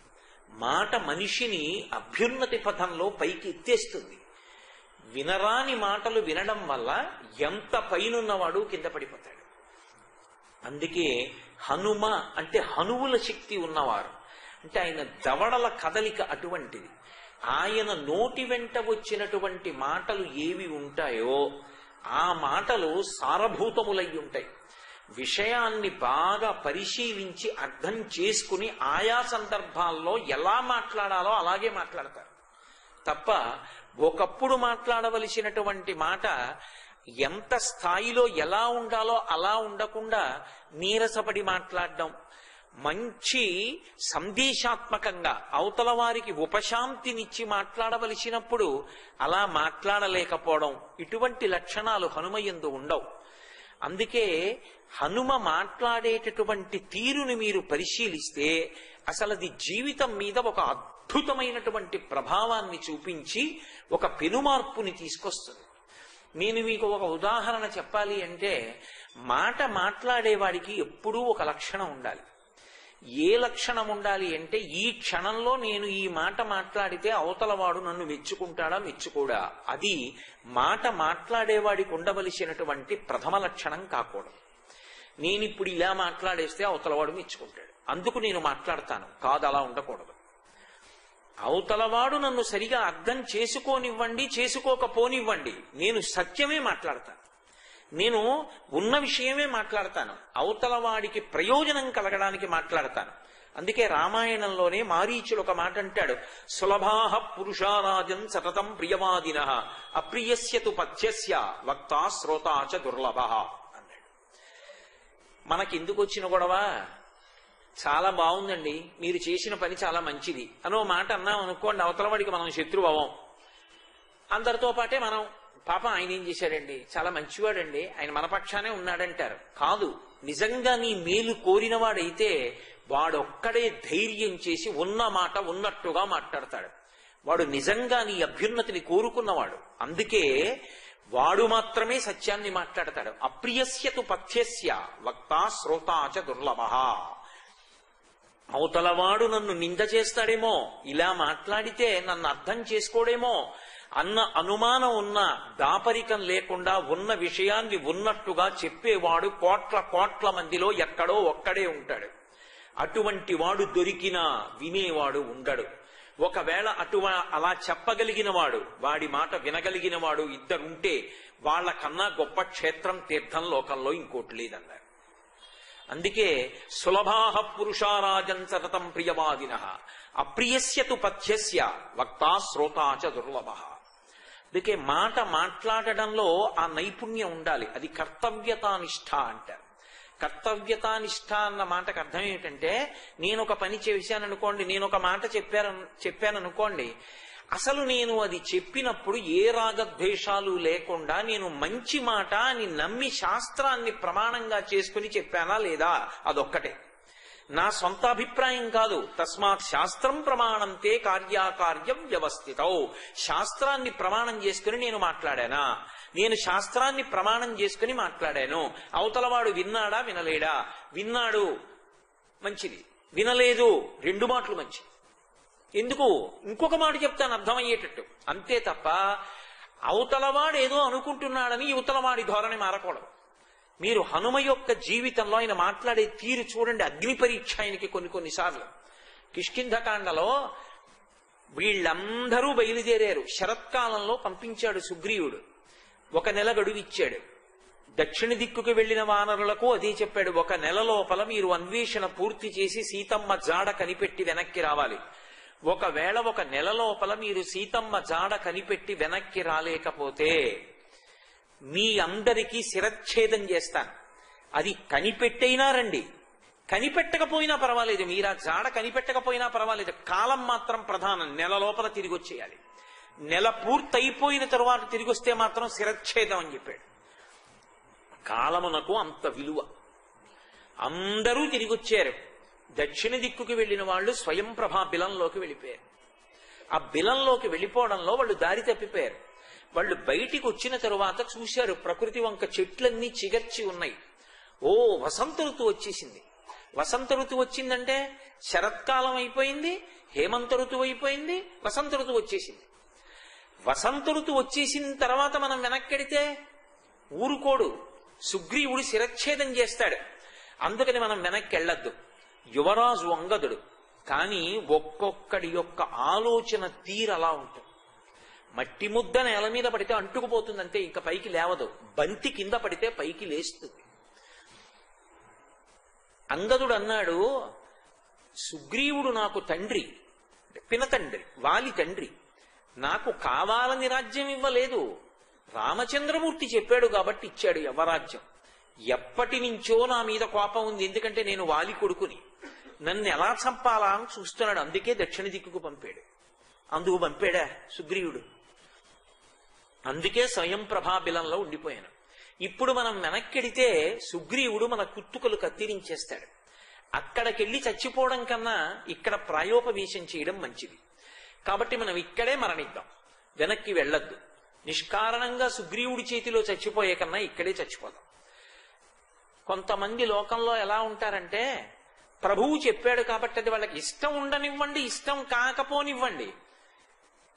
S1: మాట మనిషిని అభ్యున్నతి పథంలో పైకి ఎత్తేస్తుంది. వినరాని మాటలు వినడం వల్ల ఎంత పైనున్నవాడు కింద పడిపోతాడు. అందుకే హనుమ అంటే హనువుల శక్తి ఉన్నవారు. అంటే ఆయన దవడల కదలిక అటువంటిది. ఆయన నోటి వెంట వచ్చినటువంటి మాటలు ఏవి ఉంటాయో ఆ మాటలు సారభూతములై ఉంటాయి. విషయాన్ని బాగా పరిశీలించి అర్థం చేసుకుని ఆయా సందర్భాల్లో ఎలా మాట్లాడాలో అలాగే మాట్లాడతారు తప్ప ఒకప్పుడు మాట్లాడవలసినటువంటి మాట ఎంత స్థాయిలో ఎలా ఉండాలో అలా ఉండకుండా నీరసపడి మాట్లాడడం, మంచి సందేశాత్మకంగా అవతల వారికి ఉపశాంతినిచ్చి మాట్లాడవలసినప్పుడు అలా మాట్లాడలేకపోవడం, ఇటువంటి లక్షణాలు హనుమయందు ఉండవు. అందుకే హనుమ మాట్లాడేటటువంటి తీరుని మీరు పరిశీలిస్తే అసలు అది జీవితం మీద ఒక అద్భుతమైనటువంటి ప్రభావాన్ని చూపించి ఒక పెనుమార్పుని తీసుకొస్తుంది. నేను మీకు ఒక ఉదాహరణ చెప్పాలి అంటే, మాట మాట్లాడేవాడికి ఎప్పుడూ ఒక లక్షణం ఉండాలి. ఏ లక్షణం ఉండాలి అంటే, ఈ క్షణంలో నేను ఈ మాట మాట్లాడితే అవతలవాడు నన్ను మెచ్చుకుంటాడా మెచ్చుకోడా, అది మాట మాట్లాడేవాడికి ఉండవలసినటువంటి ప్రథమ లక్షణం కాకూడదు. నేనిప్పుడు ఇలా మాట్లాడేస్తే అవతలవాడు మెచ్చుకుంటాడు, అందుకు నేను మాట్లాడతాను కాదు, అలా ఉండకూడదు. అవతలవాడు నన్ను సరిగా అర్థం చేసుకోనివ్వండి, చేసుకోకపోనివ్వండి, నేను సత్యమే మాట్లాడతాను, నేను ఉన్న విషయమే మాట్లాడతాను, అవతల వాడికి ప్రయోజనం కలగడానికి మాట్లాడతాను. అందుకే రామాయణంలోనే మారీచుడు ఒక మాట అంటాడు, సులభాః పురుషారాజన్ సతతం ప్రియవాదినః అప్రియస్యతు పథ్యస్య వక్తా శ్రోతా చ దుర్లభః అన్నాడు. మనకెందుకు వచ్చిన గొడవ? చాలా బాగుందండి, మీరు చేసిన పని చాలా మంచిది అనో మాట అన్నాం అనుకోండి, అవతల వాడికి మనం శత్రువు అవ్వం. అందరితో పాటే మనం పాపం ఆయన ఏం చేశాడండి, చాలా మంచివాడండి, ఆయన మన పక్షానే ఉన్నాడంటారు. కాదు, నిజంగా నీ మేలు కోరినవాడైతే వాడొక్కడే ధైర్యం చేసి ఉన్న మాట ఉన్నట్టుగా మాట్లాడతాడు. వాడు నిజంగా నీ అభ్యున్నతిని కోరుకున్నవాడు. అందుకే వాడు మాత్రమే సత్యాన్ని మాట్లాడతాడు. అప్రియస్యతు పథ్యస్య వక్తా శ్రోతా చ దుర్లభః. అవతలవాడు నన్ను నింద చేస్తాడేమో, ఇలా మాట్లాడితే నన్ను అర్థం చేసుకోడేమో అన్న అనుమానం ఉన్న, దాపరికం లేకుండా ఉన్న విషయాన్ని ఉన్నట్టుగా చెప్పేవాడు కోట్ల మందిలో ఎక్కడో ఒక్కడే ఉంటాడు. అటువంటి వాడు దొరికినా వినేవాడు ఉండడు. ఒకవేళ అలా చెప్పగలిగిన వాడు, వాడి మాట వినగలిగిన వాడు ఇద్దరుంటే వాళ్ళకన్నా గొప్ప క్షేత్రం తీర్థం లోకంలో ఇంకోటి లేదన్నారు. అందుకే సులభాః పురుషారాజన్ సతతం ప్రియవాదినః అప్రియస్యతు పథ్యస్య వక్తా శ్రోతా చ దుర్లభః. అందుకే మాట మాట్లాడడంలో ఆ నైపుణ్యం ఉండాలి. అది కర్తవ్యతానిష్ట అంటారు. కర్తవ్యతానిష్ట అన్న మాటకు అర్థం ఏమిటంటే, నేను ఒక పని చేశాననుకోండి, నేను ఒక మాట చెప్పాననుకోండి, అసలు నేను అది చెప్పినప్పుడు ఏ రాగద్వేషాలు లేకుండా నేను మంచి మాట అని నమ్మి శాస్త్రాన్ని ప్రమాణంగా చేసుకుని చెప్పానా లేదా, అదొక్కటే. నా సొంత అభిప్రాయం కాదు. తస్మాత్ శాస్త్రం ప్రమాణంతే కార్యాకార్యం వ్యవస్థితౌ. శాస్త్రాన్ని ప్రమాణం చేసుకుని నేను మాట్లాడానా, నేను శాస్త్రాన్ని ప్రమాణం చేసుకుని మాట్లాడాను. అవతలవాడు విన్నాడా వినలేడా, విన్నాడు మంచిది, వినలేదు రెండు మాటలు మంచిది. ఎందుకు? ఇంకొక మాట చెప్తాను అర్థమయ్యేటట్టు, అంతే తప్ప అవతలవాడు ఏదో అనుకుంటున్నాడని యువతలవాడి ధోరణి మారకూడదు. మీరు హనుమ యొక్క జీవితంలో ఆయన మాట్లాడే తీరు చూడండి. అగ్ని పరీక్ష ఆయనకి కొన్నిసార్లు. కిష్కింధకాండలో వీళ్ళందరూ బయలుదేరారు. శరత్కాలంలో పంపించాడు సుగ్రీవుడు. 1 నెల గడువిచ్చాడు. దక్షిణ దిక్కుకు వెళ్లిన వానరులకు అదే చెప్పాడు. 1 నెల లోపల మీరు అన్వేషణ పూర్తి చేసి సీతమ్మ జాడ కనిపెట్టి వెనక్కి రావాలి. ఒకవేళ 1 నెల లోపల మీరు సీతమ్మ జాడ కనిపెట్టి వెనక్కి రాలేకపోతే మీ అందరికీ శిరచ్ఛేదం చేస్తాను. అది కనిపెట్టైనా రండి, కనిపెట్టకపోయినా పర్వాలేదు, మీరు ఆ జాడ కనిపెట్టకపోయినా పర్వాలేదు, కాలం మాత్రం ప్రధానం. నెల లోపల తిరిగి వచ్చేయాలి. నెల పూర్తయిపోయిన తరువాత తిరిగి వస్తే మాత్రం శిరచ్ఛేదం అని చెప్పాడు. కాలమునకు అంత విలువ. అందరూ తిరిగి వచ్చారు. దక్షిణ దిక్కుకి వెళ్లిన వాళ్ళు స్వయం ప్రభా బిలంలోకి వెళ్ళిపోయారు. ఆ బిలంలోకి వెళ్ళిపోవడంలో వాళ్ళు దారి తప్పిపోయారు. వాళ్ళు బయటికి వచ్చిన తరువాత చూశారు, ప్రకృతి వంక చెట్లన్నీ చిగర్చి ఉన్నాయి. ఓ, వసంత ఋతువు వచ్చేసింది. వసంత ఋతువు వచ్చిందంటే శరత్కాలం అయిపోయింది, హేమంత ఋతువు అయిపోయింది, వసంత ఋతువు వచ్చేసింది. వసంత ఋతువు వచ్చేసిన తర్వాత మనం వెనక్కెడితే ఊరుకోడు, సుగ్రీవుడు శిరచ్ఛేదం చేస్తాడు. అందుకని మనం వెనక్కి వెళ్ళొద్దు. యువరాజు అంగదుడు. కానీ ఒక్కొక్కడి యొక్క ఆలోచన తీరు అలా ఉంటుంది. మట్టి ముద్ద నేల మీద పడితే అంటుకుపోతుంది అంతే, ఇంకా పైకి లేవదు. బంతి కింద పడితే పైకి లేస్తుంది. అంగదుడు అన్నాడు, సుగ్రీవుడు నాకు తండ్రి, పినతండ్రి, వాలి తండ్రి. నాకు కావాలని రాజ్యం ఇవ్వలేదు. రామచంద్రమూర్తి చెప్పాడు కాబట్టి ఇచ్చాడు యవ్వరాజ్యం. ఎప్పటి నుంచో నా మీద కోపం ఉంది, ఎందుకంటే నేను వాలి కొడుకుని. నన్ను ఎలా చంపాలా అని చూస్తున్నాడు. అందుకే దక్షిణ దిక్కుకు పంపాడు. అందుకు పంపాడా సుగ్రీవుడు? అందుకే స్వయం ప్రభాబిలంలో ఉండిపోయాను. ఇప్పుడు మనం వెనక్కెడితే సుగ్రీవుడు మన కుత్తుకలు కత్తిరించేస్తాడు. అక్కడికెళ్ళి చచ్చిపోవడం కన్నా ఇక్కడ ప్రాయోపవేశం చేయడం మంచిది. కాబట్టి మనం ఇక్కడే మరణిద్దాం, వెనక్కి వెళ్ళొద్దు. నిష్కారణంగా సుగ్రీవుడి చేతిలో చచ్చిపోయే కన్నా ఇక్కడే చచ్చిపోదాం. కొంతమంది లోకంలో ఎలా ఉంటారంటే, ప్రభువు చెప్పాడు కాబట్టి అది వాళ్ళకి ఇష్టం ఉండనివ్వండి, ఇష్టం కాకపోనివ్వండి,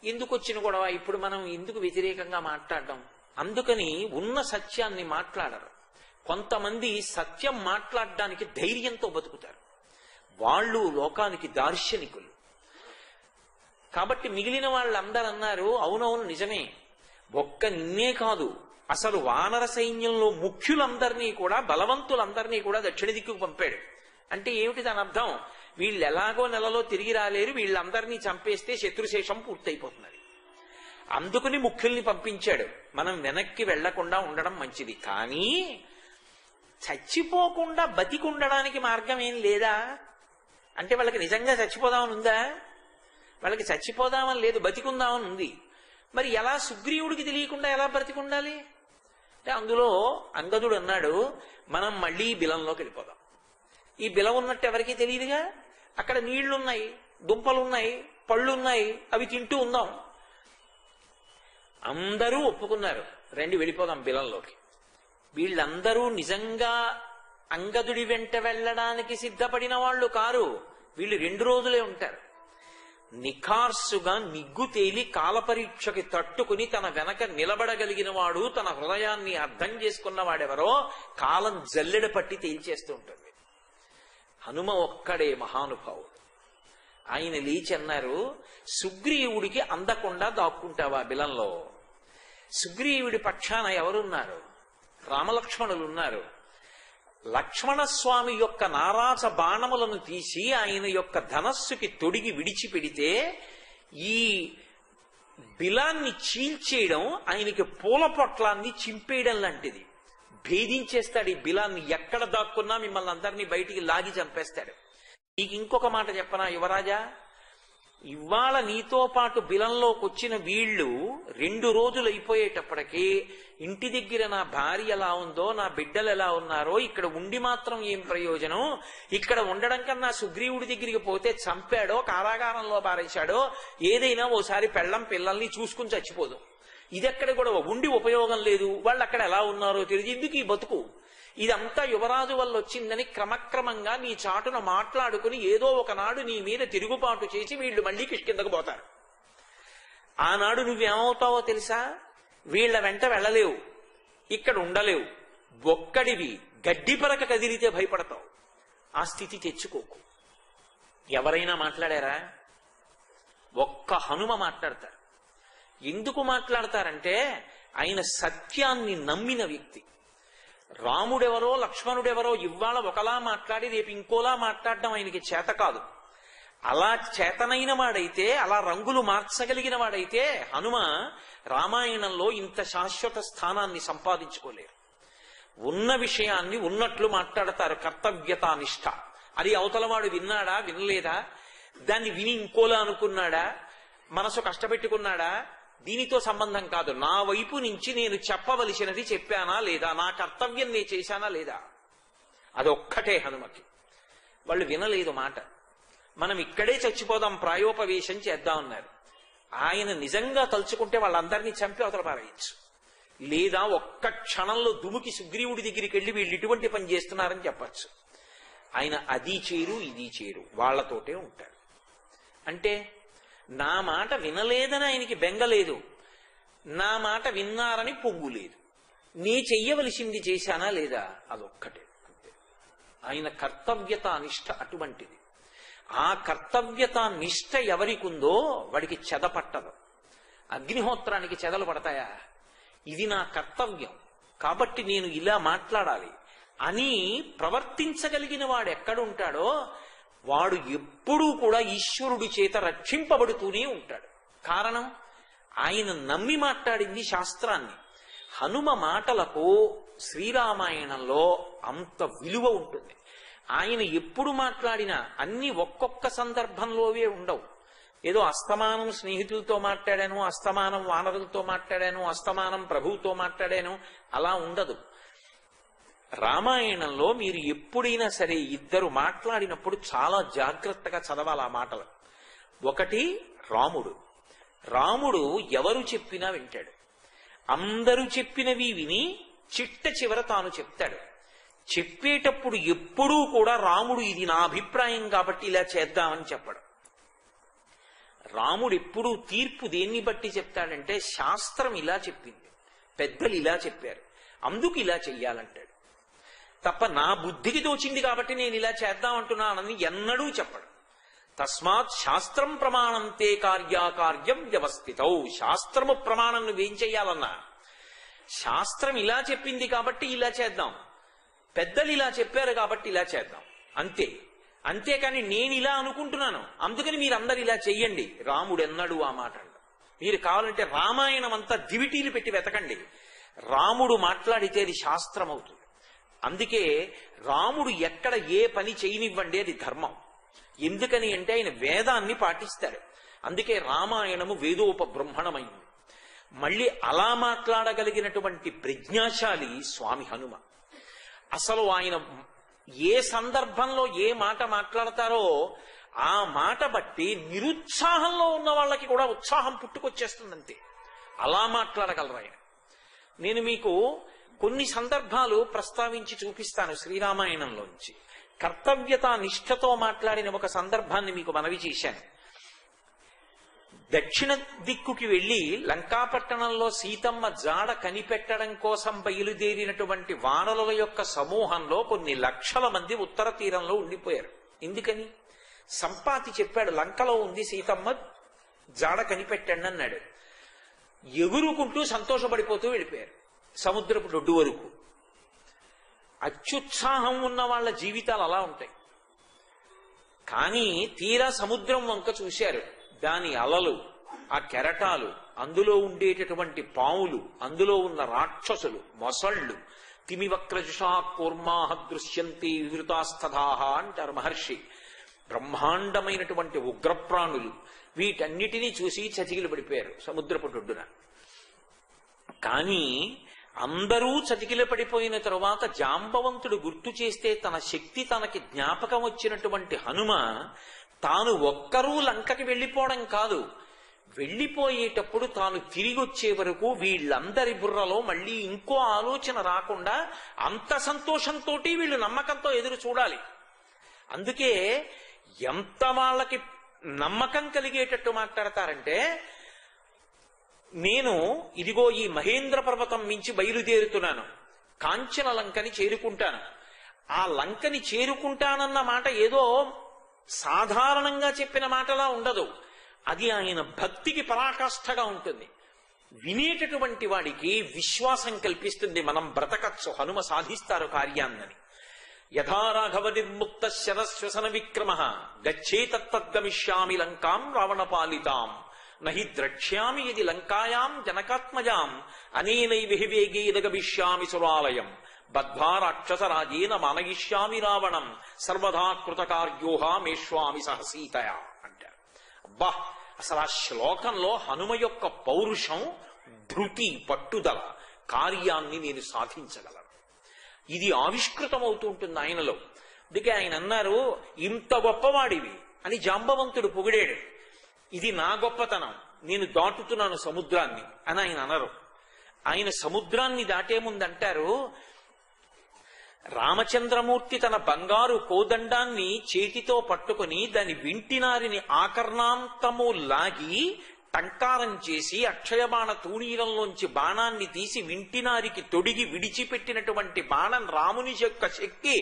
S1: ఎందుకు వచ్చిన గొడవ, ఇప్పుడు మనం ఎందుకు వ్యతిరేకంగా మాట్లాడడం. అందుకని ఉన్న సత్యాన్ని మాట్లాడరు. కొంతమంది సత్యం మాట్లాడడానికి ధైర్యంతో బతుకుతారు. వాళ్ళు లోకానికి దార్శనికులు. కాబట్టి మిగిలిన వాళ్ళందరూ అన్నారు, అవునవును నిజమే, ఒక్క నిన్నే కాదు, అసలు వానర సైన్యంలో ముఖ్యులందరినీ కూడా, బలవంతులందరినీ కూడా దక్షిణ దిక్కుకు పంపాడు. అంటే ఏమిటి దాని అర్థం? వీళ్ళు ఎలాగో నెలలో తిరిగి రాలేరు, వీళ్ళందరినీ చంపేస్తే శత్రుశేషం పూర్తయిపోతున్నది. అందుకని ముఖ్యుల్ని పంపించాడు. మనం వెనక్కి వెళ్లకుండా ఉండడం మంచిది. కానీ చచ్చిపోకుండా బతికుండడానికి మార్గం ఏం లేదా? అంటే వాళ్ళకి నిజంగా చచ్చిపోదామని ఉందా? వాళ్ళకి చచ్చిపోదామని లేదు, బతికుందామని ఉంది. మరి ఎలా సుగ్రీవుడికి తెలియకుండా ఎలా బ్రతికుండాలి అంటే, అందులో అంగదుడు అన్నాడు, మనం మళ్ళీ బిలంలోకి వెళ్ళిపోదాం. ఈ బిలం ఉన్నట్టు ఎవరికీ తెలియదుగా. అక్కడ నీళ్లున్నాయి, దుంపలున్నాయి, పళ్ళున్నాయి, అవి తింటూ ఉందాం. అందరూ ఒప్పుకున్నారు, రండి వెళ్ళిపోదాం బిలంలోకి. వీళ్ళందరూ నిజంగా అంగదుడి వెంట వెళ్ళడానికి సిద్ధపడిన వాళ్ళు కారు. వీళ్ళు 2 రోజులే ఉంటారు. నిఖార్సుగా నిగ్గు తేలి కాలపరీక్షకి తట్టుకుని తన వెనక నిలబడగలిగిన వాడు, తన హృదయాన్ని అర్థం చేసుకున్నవాడెవరో కాలం జల్లెడ పట్టి తేల్చేస్తూ ఉంటుంది. హనుమ ఒక్కడే మహానుభావుడు. ఆయన లేచి అన్నారు, సుగ్రీవుడికి అందకుండా దాక్కుంటావా బిలంలో? సుగ్రీవుడి పక్షాన ఎవరున్నారు? రామలక్ష్మణులు ఉన్నారు. లక్ష్మణస్వామి యొక్క నారాచ బాణములను తీసి ఆయన యొక్క ధనస్సుకి తొడిగి విడిచిపెడితే ఈ బిలాన్ని చీల్చేయడం ఆయనకి పూల పొట్లాన్ని చింపేయడం లాంటిది. భేదించేస్తాడు ఈ బిలాన్ని. ఎక్కడ దాక్కున్నా మిమ్మల్ని అందరినీ బయటికి లాగి చంపేస్తాడు. నీకు ఇంకొక మాట చెప్పనా యువరాజా? ఇవాళ నీతో పాటు బిలంలోకి వచ్చిన వీళ్ళు 2 రోజులు అయిపోయేటప్పటికీ ఇంటి దగ్గర నా భార్య ఎలా ఉందో, నా బిడ్డలు ఎలా ఉన్నారో, ఇక్కడ ఉండి మాత్రం ఏం ప్రయోజనం? ఇక్కడ ఉండడం కన్నా సుగ్రీవుడి దగ్గరికి పోతే చంపాడో, కారాగారంలో పారేశాడో, ఏదైనా ఓసారి పెళ్ళం పిల్లల్ని చూసుకుని చచ్చిపోదు. ఇదెక్కడ గొడవ? ఉండి ఉపయోగం లేదు, వాళ్ళు అక్కడ ఎలా ఉన్నారో తెలియదు, ఎందుకు ఈ బతుకు? ఇదంతా యువరాజు వల్ల వచ్చిందని క్రమక్రమంగా నీ చాటున మాట్లాడుకుని ఏదో ఒకనాడు నీ మీద తిరుగుబాటు చేసి వీళ్ళు మళ్ళీ కిష్కిందకు పోతారు. ఆనాడు నువ్వేమవుతావో తెలుసా? వీళ్ల వెంట వెళ్ళలేవు, ఇక్కడ ఉండలేవు, ఒక్కడివి గడ్డి పరక కదిలితే భయపడతావు. ఆ స్థితి తెచ్చుకోకు. ఎవరైనా మాట్లాడారా? ఒక్క హనుమ మాట్లాడతారు. ఎందుకు మాట్లాడతారంటే ఆయన సత్యాన్ని నమ్మిన వ్యక్తి. రాముడెవరో లక్ష్మణుడెవరో ఇవాళ ఒకలా మాట్లాడి రేపు ఇంకోలా మాట్లాడడం ఆయనకి చేత కాదు. అలా చేతనైన వాడైతే, అలా రంగులు మార్చగలిగిన వాడైతే హనుమ రామాయణంలో ఇంత శాశ్వత స్థానాన్ని సంపాదించుకోలేరు. ఉన్న విషయాన్ని ఉన్నట్లు మాట్లాడతారు. కర్తవ్యతానిష్ట. అది అవతలవాడు విన్నాడా వినలేదా, దాన్ని విని ఇంకోలా అనుకున్నాడా, మనసు కష్టపెట్టుకున్నాడా, దీనితో సంబంధం కాదు. నా వైపు నుంచి నేను చెప్పవలసినది చెప్పానా లేదా, నా కర్తవ్యం నేను చేశానా లేదా, అదొక్కటే హనుమకి. వాళ్ళు వినలేదు మాట. మనం ఇక్కడే చచ్చిపోదాం, ప్రాయోపవేశం చేద్దామన్నారు. ఆయన నిజంగా తలుచుకుంటే వాళ్ళందరినీ చంపి అవతల పారేయచ్చు. లేదా ఒక్క క్షణంలో దుముకి సుగ్రీవుడి దగ్గరికి వెళ్ళి వీళ్ళు ఇటువంటి పని చేస్తున్నారని చెప్పచ్చు. ఆయన అది చేరు ఇది చేరు, వాళ్లతోటే ఉంటాడు. అంటే నా మాట వినలేదని ఆయనకి బెంగలేదు, నా మాట విన్నారని పొంగు లేదు. నీ చెయ్యవలసింది చేశానా లేదా, అదొక్కటే. అంతే. ఆయన కర్తవ్యత నిష్ఠ అటువంటిది. ఆ కర్తవ్యత నిష్ఠ ఎవరికుందో వాడికి చెద పట్టదు. అగ్నిహోత్రానికి చెదలు పడతాయా? ఇది నా కర్తవ్యం కాబట్టి నేను ఇలా మాట్లాడాలి అని ప్రవర్తించగలిగిన వాడు ఎక్కడుంటాడో వాడు ఎప్పుడూ కూడా ఈశ్వరుడి చేత రక్షింపబడుతూనే ఉంటాడు. కారణం, ఆయన నమ్మి మాట్లాడింది శాస్త్రాన్ని. హనుమ మాటలకు శ్రీరామాయణంలో అంత విలువ ఉంటుంది. ఆయన ఎప్పుడు మాట్లాడినా అన్ని ఒక్కొక్క సందర్భంలోవే ఉండవు. ఏదో అస్తమానం స్నేహితులతో మాట్లాడాను, అస్తమానం వానరులతో మాట్లాడాను, అస్తమానం ప్రభువుతో మాట్లాడాను, అలా ఉండదు. రామాయణంలో మీరు ఎప్పుడైనా సరే ఇద్దరు మాట్లాడినప్పుడు చాలా జాగ్రత్తగా చదవాలి ఆ మాటలు. ఒకటి రాముడు. రాముడు ఎవరు చెప్పినా వింటాడు. అందరూ చెప్పినవి విని చిట్ట చివర తాను చెప్తాడు. చెప్పేటప్పుడు ఎప్పుడూ కూడా రాముడు ఇది నా అభిప్రాయం కాబట్టి ఇలా చేద్దామని చెప్పడు. రాముడు ఎప్పుడూ తీర్పు దేన్ని బట్టి చెప్తాడంటే శాస్త్రం ఇలా చెప్పింది, పెద్దలు ఇలా చెప్పారు, అందుకు ఇలా చెయ్యాలంటాడు తప్ప నా బుద్ధికి తోచింది కాబట్టి నేను ఇలా చేద్దామంటున్నానని ఎన్నడూ చెప్పడు. తస్మాత్ శాస్త్రం ప్రమాణం తే కార్యాకార్యం వ్యవస్థితౌ. శాస్త్రము ప్రమాణం నువ్వేం చెయ్యాలన్నా శాస్త్రం ఇలా చెప్పింది కాబట్టి ఇలా చేద్దాం, పెద్దలు ఇలా చెప్పారు కాబట్టి ఇలా చేద్దాం, అంతే. అంతేకాని నేను ఇలా అనుకుంటున్నాను అందుకని మీరందరూ ఇలా చెయ్యండి, రాముడు ఎన్నడూ ఆ మాట. మీరు కావాలంటే రామాయణం అంతా దివిటీలు పెట్టి వెతకండి, రాముడు మాట్లాడితే అది శాస్త్రం అవుతుంది. అందుకే రాముడు ఎక్కడ ఏ పని చేయనివ్వండి అది ధర్మం. ఎందుకని అంటే ఆయన వేదాన్ని పాటిస్తాడు. అందుకే రామాయణము వేదోపబ్రహ్మణమైంది. మళ్ళీ అలా మాట్లాడగలిగినటువంటి ప్రజ్ఞాశాలి స్వామి హనుమ. అసలు ఆయన ఏ సందర్భంలో ఏ మాట మాట్లాడతారో ఆ మాట బట్టి నిరుత్సాహంలో ఉన్న వాళ్ళకి కూడా ఉత్సాహం పుట్టుకొచ్చేస్తుందంతే. అలా మాట్లాడగలరు ఆయన. నేను మీకు కొన్ని సందర్భాలు ప్రస్తావించి చూపిస్తాను శ్రీరామాయణంలోంచి. కర్తవ్యత నిష్ఠతో మాట్లాడిన ఒక సందర్భాన్ని మీకు మనవి చేశాను. దక్షిణ దిక్కుకి వెళ్లి లంకాపట్టణంలో సీతమ్మ జాడ కనిపెట్టడం కోసం బయలుదేరినటువంటి వానరుల యొక్క సమూహంలో కొన్ని లక్షల మంది ఉత్తర తీరంలో ఉండిపోయారు. ఎందుకని? సంపాతి చెప్పాడు లంకలో ఉంది సీతమ్మ, జాడ కనిపెట్టండి అన్నాడు. ఎగురుకుంటూ సంతోషపడిపోతూ వెళ్ళిపోయారు సముద్రపు ఒడ్డు వరకు. అత్యుత్సాహం ఉన్న వాళ్ళ జీవితాలు అలా ఉంటాయి. కానీ తీరా సముద్రం వంక చూశారు, దాని అలలు, ఆ కెరటాలు, అందులో ఉండేటటువంటి పావులు, అందులో ఉన్న రాక్షసులు, మొసళ్ళు, తిమివక్రజుషా కూర్మాహ దృశ్యంతి వివృతాస్తథాహ అంటారు మహర్షి. బ్రహ్మాండమైనటువంటి ఉగ్రప్రాణులు, వీటన్నిటినీ చూసి చతికిలు పడిపోయారు సముద్రపు ఒడ్డున. కానీ అందరూ చతికిల పడిపోయిన తరువాత జాంబవంతుడు గుర్తు చేస్తే తన శక్తి తనకి జ్ఞాపకం వచ్చినటువంటి హనుమ తాను ఒక్కరూ లంకకి వెళ్ళిపోవడం కాదు, వెళ్ళిపోయేటప్పుడు తాను తిరిగి వచ్చే వరకు వీళ్ళందరి బుర్రలో మళ్ళీ ఇంకో ఆలోచన రాకుండా అంత సంతోషంతో వీళ్ళు నమ్మకంతో ఎదురు చూడాలి. అందుకే ఎంత వాళ్ళకి నమ్మకం కలిగేటట్టు మాట్లాడతారంటే, నేను ఇదిగో ఈ మహేంద్ర పర్వతం మించి బయలుదేరుతున్నాను, కాంచన లంకని చేరుకుంటాను. ఆ లంకని చేరుకుంటానన్న మాట ఏదో సాధారణంగా చెప్పిన మాటలా ఉండదు. అది ఆయన భక్తికి పరాకాష్ఠగా ఉంటుంది. వినేటటువంటి వాడికి విశ్వాసం కల్పిస్తుంది, మనం బ్రతకచ్చు, హనుమ సాధిస్తారు కార్యాన్నని. యథా రాఘవ నిర్ముక్త శరశ్వసన విక్రమ గచ్చేతత్తద్గమిష్యామి లంకాం రావణపాలితాం నహి ద్రక్ష్యామి యది లంకాయాం జనకాత్మజాం అనేనైవ వేగేన గమిష్యామి సురాలయం బద్ధ్వా రాక్షసరాజేన మానయిష్యామి రావణం సర్వదా కృతకార్యోహామేష్వామి సహసీతయా అంటారు. అబ్బా, అసలు ఆ శ్లోకంలో హనుమ యొక్క పౌరుషం, ధృతి, పట్టుదల, కార్యాన్ని నేను సాధించగలను, ఇది ఆవిష్కృతమవుతూ ఉంటుంది ఆయనలో. అందుకే ఆయన అన్నారు, ఇంత గొప్పవాడివి అని జాంబవంతుడు పొగిడాడు. ఇది నా గొప్పతనం, నేను దాటుతున్నాను సముద్రాన్ని అని ఆయన అనరు. ఆయన సముద్రాన్ని దాటే ముందంటారు, రామచంద్రమూర్తి తన బంగారు కోదండాన్ని చేతితో పట్టుకుని దాని వింటినారిని ఆకర్ణాంతము లాగి టంకారం చేసి అక్షయబాణ తూణీరంలోంచి బాణాన్ని తీసి వింటినారికి తొడిగి విడిచిపెట్టినటువంటి బాణం రాముని యొక్క శక్తి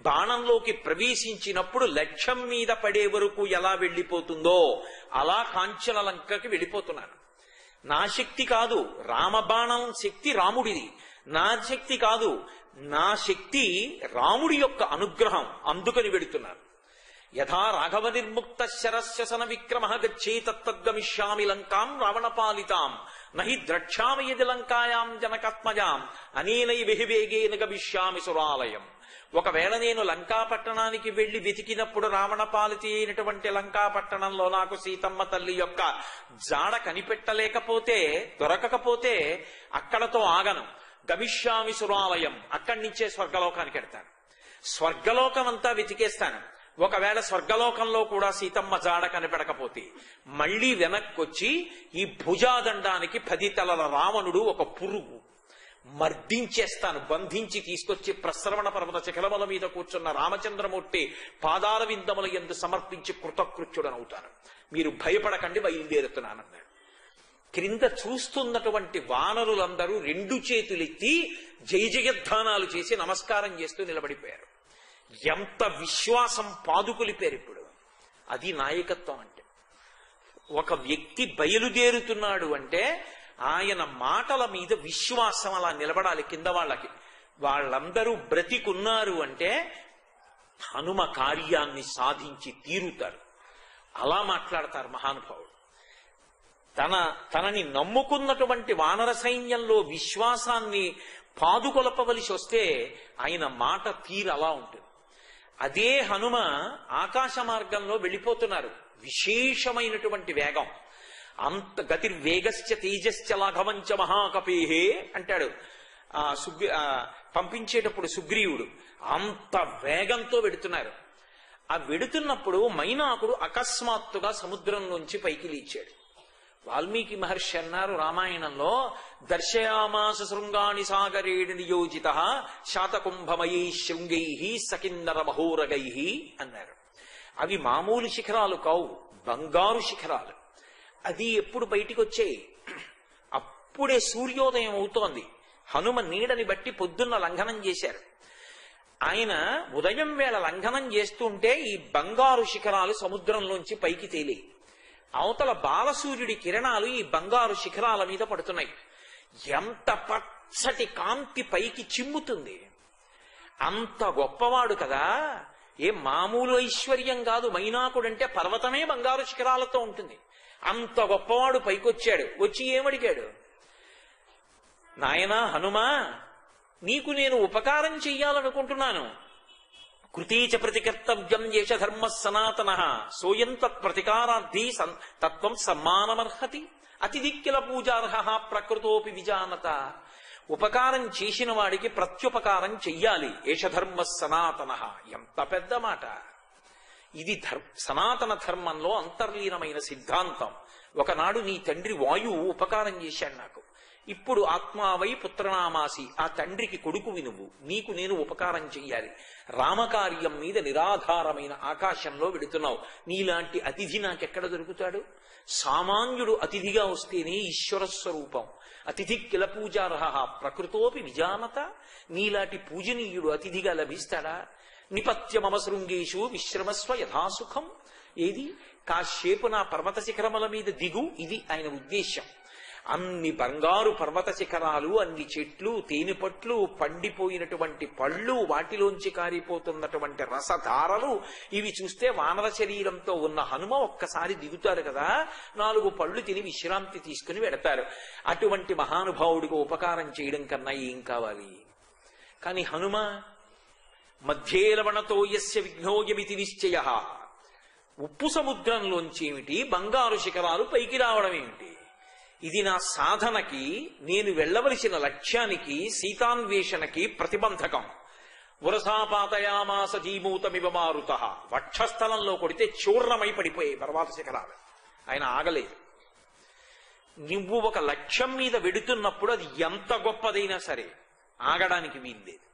S1: బాణంలోకి ప్రవేశించినప్పుడు లక్ష్యం మీద పడే వరకు ఎలా వెళ్ళిపోతుందో అలా కాంచన లంకకి వెళ్ళిపోతున్నాను. నా శక్తి కాదు, రామబాణం శక్తి రాముడిది. నా శక్తి కాదు, నా శక్తి రాముడి యొక్క అనుగ్రహం, అందుకని వెడుతున్నాను. యథా రాఘవ నిర్ముక్త శరశ్వసన విక్రమ గచ్చేతత్తద్గమిష్యామి లంకాం రావణపాలితాం నహి ద్రక్ష్యామి యది లంకాయాం జనకాత్మజాం అనేనైవ వేగేన గమిష్యామి సురాలయం. ఒకవేళ నేను లంకాపట్టణానికి వెళ్లి వెతికినప్పుడు రావణపాలితి అయినటువంటి లంకాపట్టణంలో నాకు సీతమ్మ తల్లి యొక్క జాడ కనిపెట్టలేకపోతే, దొరకకపోతే అక్కడతో ఆగను. గమిష్యామి సురాలయం, అక్కడి నుంచే స్వర్గలోకానికి వెడతాను. స్వర్గలోకం అంతా వెతికేస్తాను. ఒకవేళ స్వర్గలోకంలో కూడా సీతమ్మ జాడ కనిపెడకపోతే మళ్లీ వెనక్కొచ్చి ఈ భుజాదండానికి 10 తలల రావణుడు ఒక పురుగు మర్దించేస్తాను, బంధించి తీసుకొచ్చి ప్రశ్రవణ పర్వత శిఖరముల మీద కూర్చున్న రామచంద్రమూర్తి పాదాల విందముల యందు సమర్పించి కృతకృత్యుడనవుతాను. మీరు భయపడకండి, బయలుదేరుతున్నానన్నాడు. క్రింద చూస్తున్నటువంటి వానరులందరూ 2 చేతులెత్తి జయ జయధ్వానాలు చేసి నమస్కారం చేస్తూ నిలబడిపోయారు. ఎంత విశ్వాసం పాదుకొలిపారు. ఇప్పుడు అది నాయకత్వం అంటే. ఒక వ్యక్తి బయలుదేరుతున్నాడు అంటే ఆయన మాటల మీద విశ్వాసం అలా నిలబడాలి కింద వాళ్ళకి. వాళ్ళందరూ బ్రతికున్నారు అంటే హనుమ కార్యాన్ని సాధించి తీరుతారు. అలా మాట్లాడతారు మహానుభావుడు. తనని నమ్ముకున్నటువంటి వానర సైన్యంలో విశ్వాసాన్ని పాదుకొలపవలసి వస్తే ఆయన మాట తీరు అలా ఉంటుంది. అదే హనుమ ఆకాశ మార్గంలో వెళ్ళిపోతున్నారు, విశేషమైనటువంటి వేగం. అంత గతిర్వేగశ్చ తేజశ్చ లాఘవంచ మహాకపేహే అంటాడు పంపించేటప్పుడు సుగ్రీవుడు. అంత వేగంతో వెడుతున్నారు. ఆ వెడుతున్నప్పుడు మైనాకుడు అకస్మాత్తుగా సముద్రంలోంచి పైకి లేచాడు. వాల్మీకి మహర్షి అన్నారు రామాయణంలో, దర్శయామాస శృంగాణి సాగరేణ నియోజిత శాతకుంభమయీ శృంగై సకిన్నర మహోరగై అన్నారు. అవి మామూలు శిఖరాలు కావు, బంగారు శిఖరాలు. అది ఎప్పుడు బయటికి వచ్చాయి? అప్పుడే సూర్యోదయం అవుతోంది. హనుమ నీడని బట్టి పొద్దున్న లంఘనం చేశారు. ఆయన ఉదయం వేళ లంఘనం చేస్తుంటే ఈ బంగారు శిఖరాలు సముద్రంలోంచి పైకి తేలి అవతల బాలసూర్యుడి కిరణాలు ఈ బంగారు శిఖరాల మీద పడుతున్నాయి. ఎంత పచ్చటి కాంతి పైకి చిమ్ముతుంది. అంత గొప్పవాడు కదా, ఏ మామూలు ఐశ్వర్యం కాదు. మైనాకుడంటే పర్వతమే బంగారు శిఖరాలతో ఉంటుంది. అంత గొప్పవాడు పైకొచ్చాడు. వచ్చి ఏమడిగాడు? నాయనా హనుమా, నీకు నేను ఉపకారం చెయ్యాలనుకుంటున్నాను. కృతీచ ప్రతికర్తవ్యం ఏష ధర్మ సనాతన సోయం తత్ప్రతికారార్థీ తత్వం సమ్మానమర్హతి అతిదిక్కిల పూజార్హ ప్రకృతోపి విజానత. ఉపకారం చేసిన వాడికి ప్రత్యుపకారం చెయ్యాలి. ఏష ధర్మ సనాతన. ఎంత పెద్ద మాట ఇది! సనాతన ధర్మంలో అంతర్లీనమైన సిద్ధాంతం. ఒకనాడు నీ తండ్రి వాయువు ఉపకారం చేశాడు నాకు. ఇప్పుడు ఆత్మావై పుత్రనామాసి, ఆ తండ్రికి కొడుకువి నువ్వు, నీకు నేను ఉపకారం చెయ్యాలి. రామకార్యం మీద నిరాధారమైన ఆకాశంలో వెడుతున్నావు. నీలాంటి అతిథి నాకెక్కడ దొరుకుతాడు? సామాన్యుడు అతిథిగా వస్తేనే ఈశ్వర స్వరూపం. అతిథి కిల పూజార్హ ప్రకృతోపి విజానత. నీలాంటి పూజనీయుడు అతిథిగా లభిస్తాడా? నిపత్యమమ శృంగేషు విశ్రమస్వ యథాసుఖం. ఏది? కాసేపు నా పర్వత శిఖరముల మీద దిగు, ఇది ఆయన ఉద్దేశ్యం. అన్ని బంగారు పర్వత శిఖరాలు, అన్ని చెట్లు, తేనెపట్లు, పండిపోయినటువంటి పళ్ళు, వాటిలోంచి కారిపోతున్నటువంటి రసధారలు, ఇవి చూస్తే వానర శరీరంతో ఉన్న హనుమ ఒక్కసారి దిగుతారు కదా, 4 పళ్ళు తిని విశ్రాంతి తీసుకుని వెడతారు. అటువంటి మహానుభావుడికి ఉపకారం చేయడం కన్నా ఏం కావాలి? కాని హనుమ మధ్యే లవణతో యస్య విఘ్నోయమితి నిశ్చయ. ఉప్పు సముద్రంలోంచి ఏమిటి, బంగారు శిఖరాలు పైకి రావడం ఏమిటి? ఇది నా సాధనకి, నేను వెళ్ళవలసిన లక్ష్యానికి, సీతాన్వేషణకి ప్రతిబంధకం. వరసాపాతయామాస జీమూతమివ మారుత. వక్షస్థలంలో కొడితే చూర్ణమై పడిపోయాయి పర్వత శిఖరాలు. ఆయన ఆగలేదు. నువ్వు ఒక లక్ష్యం మీద వెడుతున్నప్పుడు అది ఎంత గొప్పదైనా సరే ఆగడానికి వీల్లేదు.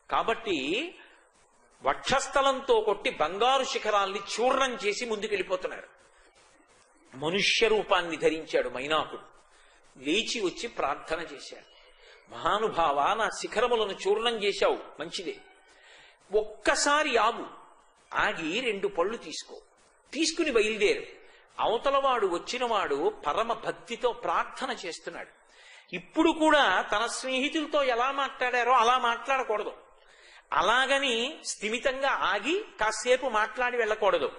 S1: కాబట్టి వక్షస్థలంతో కొట్టి బంగారు శిఖరాల్ని చూర్ణం చేసి ముందుకెళ్ళిపోతున్నారు. మనుష్య రూపాన్ని ధరించాడు మైనాకుడు. లేచి వచ్చి ప్రార్థన చేశాడు. మహానుభావ, నా శిఖరములను చూర్ణం చేశావు, మంచిదే. ఒక్కసారి ఆగు. ఆగి 2 పళ్ళు తీసుకో. తీసుకుని బయలుదేరు. అవతలవాడు వచ్చినవాడు పరమ భక్తితో ప్రార్థన చేస్తున్నాడు. ఇప్పుడు కూడా తన స్నేహితులతో ఎలా మాట్లాడారో అలా మాట్లాడకూడదు. అలాగని స్థిమితంగా ఆగి కాసేపు మాట్లాడి వెళ్ళకూడదు.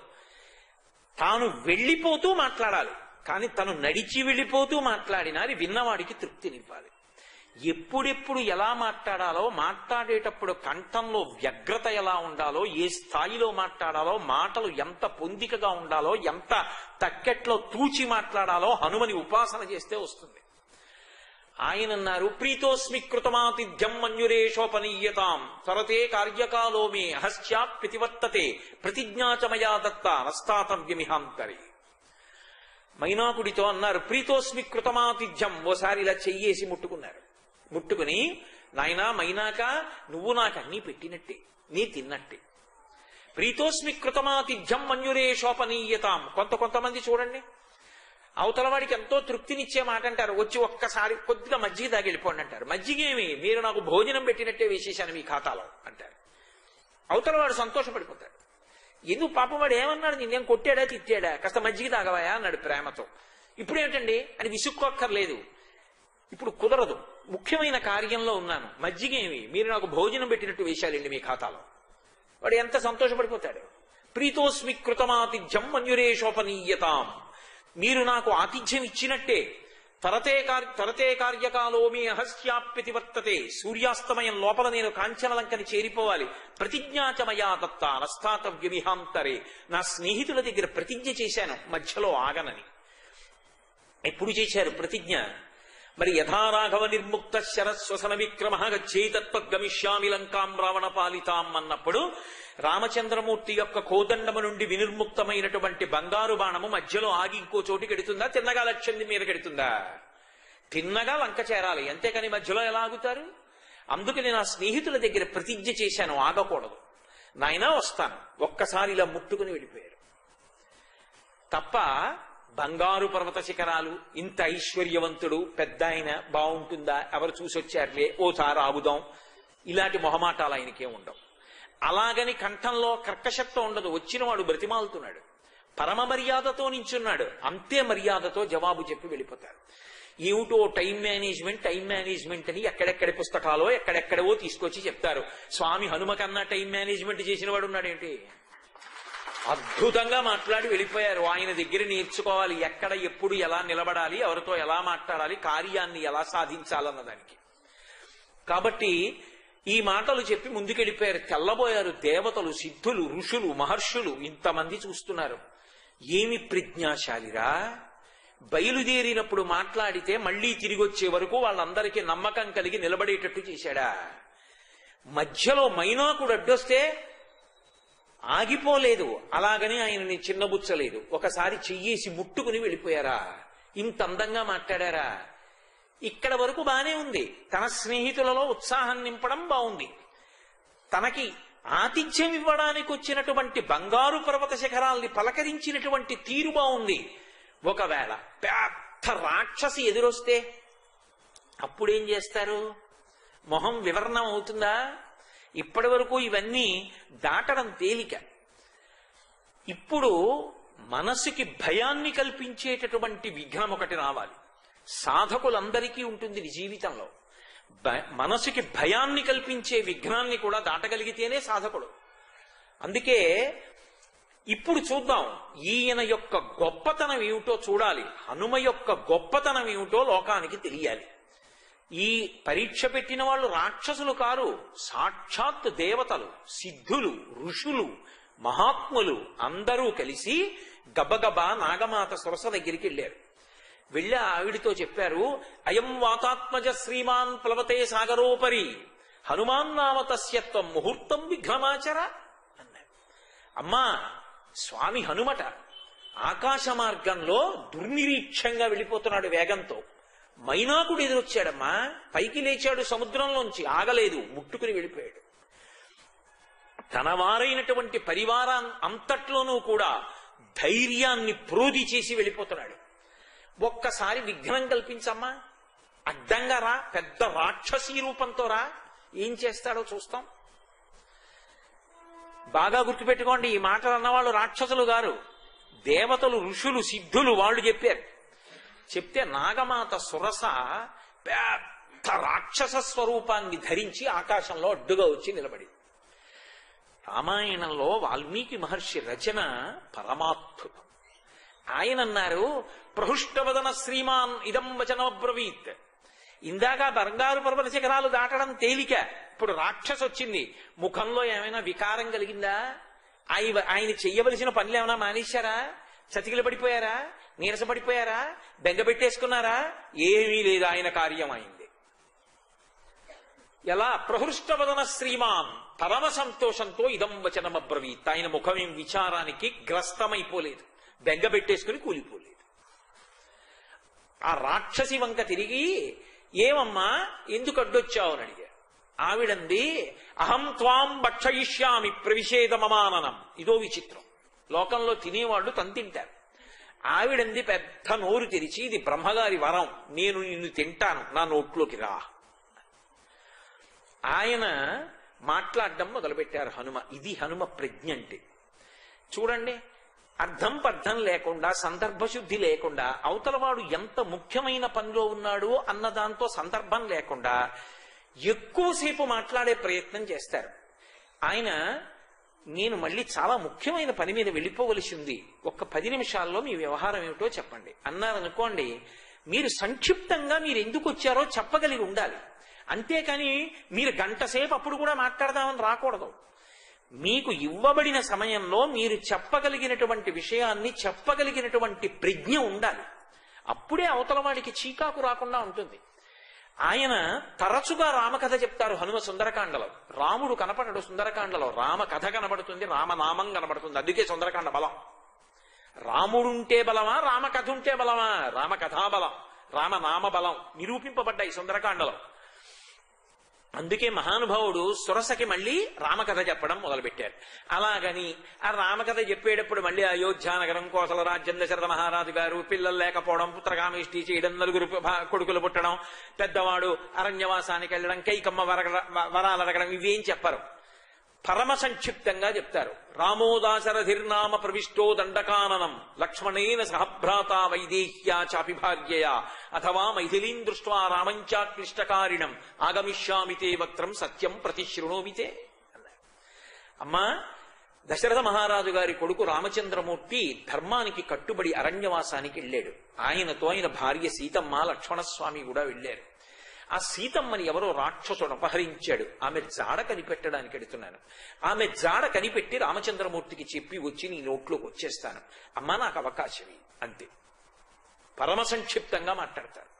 S1: తాను వెళ్ళిపోతూ మాట్లాడాలి. కానీ తను నడిచి వెళ్ళిపోతూ మాట్లాడినా అది విన్నవాడికి తృప్తినివ్వాలి. ఎప్పుడెప్పుడు ఎలా మాట్లాడాలో, మాట్లాడేటప్పుడు కంఠంలో వ్యగ్రత ఎలా ఉండాలో, ఏ స్థాయిలో మాట్లాడాలో, మాటలు ఎంత పొందికగా ఉండాలో, ఎంత తక్కెట్లో తూచి మాట్లాడాలో హనుమని ఉపాసన చేస్తే వస్తుంది. ఆయన అన్నారు, ప్రీతోస్మి కృతమాతిథ్యం మన్యురేషోపనీయతాం తరతే కార్యకాలో మే అహస్యాప్యతివర్తతే ప్రతిజ్ఞాచమయా దత్త నస్తాతవ్యమిహాంతరే. మైనాకుడితో అన్నారు, ప్రీతోస్మి కృతమాతిథ్యం. ఓసారి ఇలా చెయ్యేసి ముట్టుకున్నారు. ముట్టుకుని, నాయనా మైనాక, నువ్వు నాకు అన్నీ పెట్టినట్టే, నీ తిన్నట్టే. ప్రీతోస్మి కృతమాతిథ్యం మన్యురేషోపనీయతాం. కొంతమంది చూడండి, అవతల వాడికి ఎంతో తృప్తినిచ్చే మాట అంటారు, వచ్చి ఒక్కసారి కొద్దిగా మజ్జిగ తాగి వెళ్ళిపోండి అంటారు. మజ్జిగేమి, మీరు నాకు భోజనం పెట్టినట్టే వేసేశాను మీ ఖాతాలో అంటారు. అవతల వాడు సంతోషపడిపోతాడు. ఎందుకు పాపం వాడు ఏమన్నాడు, నిన్నేం కొట్టాడా తిట్టాడా, కాస్త మజ్జిగ తాగవాయా అన్నాడు ప్రేమతో. ఇప్పుడు ఏమిటండి అని విసుక్కోక్కర్లేదు. ఇప్పుడు కుదరదు, ముఖ్యమైన కార్యంలో ఉన్నాను, మజ్జిగేమి, మీరు నాకు భోజనం పెట్టినట్టు వేశాలండి మీ ఖాతాలో. వాడు ఎంత సంతోషపడిపోతాడు. ప్రీతోస్మి కృతమాతిథ్యం మన్యురేషోపనీయతాం. మీరు నాకు ఆతిథ్యం ఇచ్చినట్టే. తరతే కార్యకాలో మీ అహస్యాప్యతివర్తతే. సూర్యాస్తమయం లోపల నేను కాంచనలంకని చేరిపోవాలి. ప్రతిజ్ఞాచమయా దత్త నస్తాతవ్యమిహాంతరే. నా స్నేహితుల దగ్గర ప్రతిజ్ఞ చేశాను మధ్యలో ఆగనని. ఎప్పుడు చేశారు ప్రతిజ్ఞ? మరి యథారాఘవ నిర్ముక్త శరస్వసన విక్రమ గచ్చేతత్వగమిష్యామి లంకాం రావణ పాలితాం అన్నప్పుడు రామచంద్రమూర్తి యొక్క కోదండము నుండి వినిర్ముక్తమైనటువంటి బంగారు బాణము మధ్యలో ఆగి ఇంకో చోటుకి ఎడుతుందా? తిన్నగా లక్ష్యం మీద ఎడుతుందా? తిన్నగా లంక చేరాలి, అంతేకాని మధ్యలో ఎలా ఆగుతారు? అందుకని నా స్నేహితుల దగ్గర ప్రతిజ్ఞ చేశాను, ఆగకూడదు. నాయనా వస్తాను. ఒక్కసారి ఇలా ముట్టుకుని వెళ్ళిపోయారు. తప్ప బంగారు పర్వత శిఖరాలు, ఇంత ఐశ్వర్యవంతుడు, పెద్ద ఆయన, బాగుంటుందా, ఎవరు చూసొచ్చారులే, ఓసారి ఆగుదాం, ఇలాంటి మొహమాటాలు ఆయనకేం ఉండవు. అలాగని కంఠంలో కర్కశత్వం ఉండదు. వచ్చినవాడు బ్రతిమాలుతున్నాడు, పరమ మర్యాదతో నించున్నాడు, అంతే మర్యాదతో జవాబు చెప్పి వెళ్ళిపోతారు. ఏమిటో టైం మేనేజ్మెంట్ అని ఎక్కడెక్కడి పుస్తకాలో ఎక్కడెక్కడవో తీసుకొచ్చి చెప్తారు. స్వామి హనుమ కన్నా టైం మేనేజ్మెంట్ చేసిన వాడు ఉన్నాడేంటి? అద్భుతంగా మాట్లాడి వెళ్ళిపోయారు. ఆయన దగ్గర నేర్చుకోవాలి, ఎక్కడ ఎప్పుడు ఎలా నిలబడాలి, ఎవరితో ఎలా మాట్లాడాలి, కార్యాన్ని ఎలా సాధించాలన్న దానికి. కాబట్టి ఈ మాటలు చెప్పి ముందుకెళ్ళిపోయారు. తెల్లబోయారు. దేవతలు, సిద్ధులు, ఋషులు, మహర్షులు ఇంతమంది చూస్తున్నారు. ఏమి ప్రజ్ఞాశాలిరా! బయలుదేరినప్పుడు మాట్లాడితే మళ్లీ తిరిగి వచ్చే వరకు వాళ్ళందరికీ నమ్మకం కలిగి నిలబడేటట్టు చేశాడా? మధ్యలో మైనాకుడు అడ్డొస్తే ఆగిపోలేదు, అలాగని ఆయనని చిన్నబుచ్చలేదు. ఒకసారి చెయ్యేసి ముట్టుకుని వెళ్ళిపోయారా? ఇంత అందంగా మాట్లాడారా? ఇక్కడ వరకు బానే ఉంది. తన స్నేహితులలో ఉత్సాహం నింపడం బాగుంది. తనకి ఆతిథ్యం ఇవ్వడానికి వచ్చినటువంటి బంగారు పర్వత శిఖరాల్ని పలకరించినటువంటి తీరు బాగుంది. ఒకవేళ పెద్ద రాక్షసి ఎదురొస్తే అప్పుడేం చేస్తారు? మొహం వివరణం అవుతుందా? ఇప్పటి వరకు ఇవన్నీ దాటడం తేలిక. ఇప్పుడు మనసుకి భయాన్ని కల్పించేటటువంటి విఘ్నం ఒకటి రావాలి. సాధకులందరికీ ఉంటుంది ఈ జీవితంలో. మనసుకి భయాన్ని కల్పించే విఘ్నాన్ని కూడా దాటగలిగితేనే సాధకుడు. అందుకే ఇప్పుడు చూద్దాం, ఈయన యొక్క గొప్పతనం ఏమిటో చూడాలి. హనుమ యొక్క గొప్పతనం ఏమిటో లోకానికి తెలియాలి. ఈ పరీక్ష పెట్టిన వాళ్ళు రాక్షసులు కారు, సాక్షాత్ దేవతలు, సిద్ధులు, ఋషులు, మహాత్ములు అందరూ కలిసి గబగబా నాగమాత సురస దగ్గరికి వెళ్ళారు. వెళ్ళి ఆవిడితో చెప్పారు, అయం వాతాత్మజ శ్రీమాన్ ప్లవతే సాగరోపరి హనుమాన్ నామ తస్యత్వం ముహూర్తం విఘ్నమాచర అన్నారు. అమ్మా, స్వామి హనుమట ఆకాశ మార్గంలో దుర్నిరీక్షంగా వెళ్ళిపోతున్నాడు వేగంతో. మైనాకుడు ఎదురొచ్చాడమ్మా, పైకి లేచాడు సముద్రంలోంచి, ఆగలేదు, ముట్టుకుని వెళ్ళిపోయాడు. తన వారైనటువంటి పరివారం అంతట్లోనూ కూడా ధైర్యాన్ని ప్రోధి చేసి వెళ్ళిపోతున్నాడు. ఒక్కసారి విఘ్నం కల్పించమ్మా, అడ్డంగా రా, పెద్ద రాక్షసీ రూపంతో రా, ఏం చేస్తాడో చూస్తాం. బాగా గుర్తుపెట్టుకోండి, ఈ మాటలు అన్నవాళ్ళు రాక్షసులు గారు, దేవతలు, ఋషులు, సిద్ధులు వాళ్ళు చెప్పారు. చెప్తే నాగమాత సురస పెద్ద రాక్షస స్వరూపాన్ని ధరించి ఆకాశంలో అడ్డుగా వచ్చి నిలబడి. రామాయణంలో వాల్మీకి మహర్షి రచన పరమాద్భుతం. ఆయన అన్నారు, ప్రహృష్టవదన శ్రీమాన్ ఇదం వచనబ్రవీత్. ఇందాక బంగారు పర్వత శిఖరాలు దాటడం తేలిక, ఇప్పుడు రాక్షసు వచ్చింది, ముఖంలో ఏమైనా వికారం కలిగిందా? ఆయన చెయ్యవలసిన పనులు ఏమైనా మానేశారా? చతికిలు పడిపోయారా? నీరసపడిపోయారా? బెంగ పెట్టేసుకున్నారా? ఏమీ లేదు, ఆయన కార్యం అయింది. ఎలా? ప్రహృష్టవదన శ్రీమాన్, పరమ సంతోషంతో ఇదం వచనమబ్రవీత్. ఆయన ముఖమేం విచారానికి గ్రస్తమైపోలేదు, బెంగ పెట్టేసుకుని కూలిపోలేదు. ఆ రాక్షసి వంక తిరిగి, ఏమమ్మా ఎందుకు అడ్డొచ్చావు అని అడిగా. ఆవిడంది, అహం త్వాం భక్షయిష్యామి ప్రవిషేదమమాననం. ఇదో విచిత్రం, లోకంలో తినేవాళ్ళు తింటారు. ఆవిడంది పెద్ద నోరు తెరిచి, ఇది బ్రహ్మగారి వరం, నేను నిన్ను తింటాను, నా నోట్లోకి రా. ఆయన మాట్లాడడం మొదలుపెట్టారు హనుమ. ఇది హనుమ ప్రజ్ఞ అంటే. చూడండి, అర్థం పర్థం లేకుండా, సందర్భశుద్ధి లేకుండా, అవతలవాడు ఎంత ముఖ్యమైన పనిలో ఉన్నాడు అన్న దాంతో సందర్భం లేకుండా ఎక్కువసేపు మాట్లాడే ప్రయత్నం చేస్తారు. ఆయన, నేను మళ్ళీ చాలా ముఖ్యమైన పని మీద వెళ్ళిపోవలసి ఉంది, ఒక్క 10 నిమిషాల్లో మీ వ్యవహారం ఏమిటో చెప్పండి అన్నారనుకోండి, మీరు సంక్షిప్తంగా మీరు ఎందుకు వచ్చారో చెప్పగలిగి ఉండాలి. అంతేకాని మీరు గంట సేపు అప్పుడు కూడా మాట్లాడదామని రాకూడదు. మీకు ఇవ్వబడిన సమయంలో మీరు చెప్పగలిగినటువంటి విషయాన్ని చెప్పగలిగినటువంటి ప్రజ్ఞ ఉండాలి. అప్పుడే అవతల వాడికి చీకాకు రాకుండా ఉంటుంది. ఆయన తరచుగా రామకథ చెప్తారు హనుమ సుందరకాండలో. రాముడు కనపడడు సుందరకాండలో, రామ కథ కనబడుతుంది, రామనామం కనబడుతుంది. అందుకే సుందరకాండ బలం. రాముడుంటే బలమా, రామకథ ఉంటే బలమా? రామకథా బలం, రామనామ బలం నిరూపింపబడ్డాయి సుందరకాండలో. అందుకే మహానుభావుడు సురసకి మళ్ళీ రామకథ చెప్పడం మొదలుపెట్టారు. అలాగని ఆ రామకథ చెప్పేటప్పుడు మళ్ళీ అయోధ్యానగరం, కోసల రాజ్యం, దశరథ మహారాజు గారు, పిల్లలు లేకపోవడం, పుత్రకామేష్టి చేయడం, 4 కొడుకులు పుట్టడం, పెద్దవాడు అరణ్యవాసానికి వెళ్ళడం, కైకమ్మ వరాలు అడగడం, ఇవేం చెప్పరు. పరమ సంక్షిప్తంగా చెప్తారు. రామోదాశరథిర్నామ ప్రవిష్టో దండకాననం లక్ష్మణేన సహభ్రాత వైదేహ్యా చాపి భార్యయా అథవా మైథిలీం దృష్ట్వా రామంచాక్లిష్టకారిణం ఆగమిష్యామి తే వక్త్రం సత్యం ప్రతిశృణోమితే అన్నారు. అమ్మా, దశరథ మహారాజు గారి కొడుకు రామచంద్రమూర్తి ధర్మానికి కట్టుబడి అరణ్యవాసానికి వెళ్ళాడు. ఆయనతో ఆయన భార్య సీతమ్మ, లక్ష్మణస్వామి కూడా వెళ్ళారు. ఆ సీతమ్మని ఎవరో రాక్షసుడు అపహరించాడు, ఆమె జాడ కనిపెట్టడానికి వెడుతున్నాను. ఆమె జాడ కనిపెట్టి రామచంద్రమూర్తికి చెప్పి వచ్చి నీ నోట్లోకి వచ్చేస్తాను, అమ్మా నాకు అవకాశం అంతే. పరమ సంక్షిప్తంగా మాట్లాడతారు.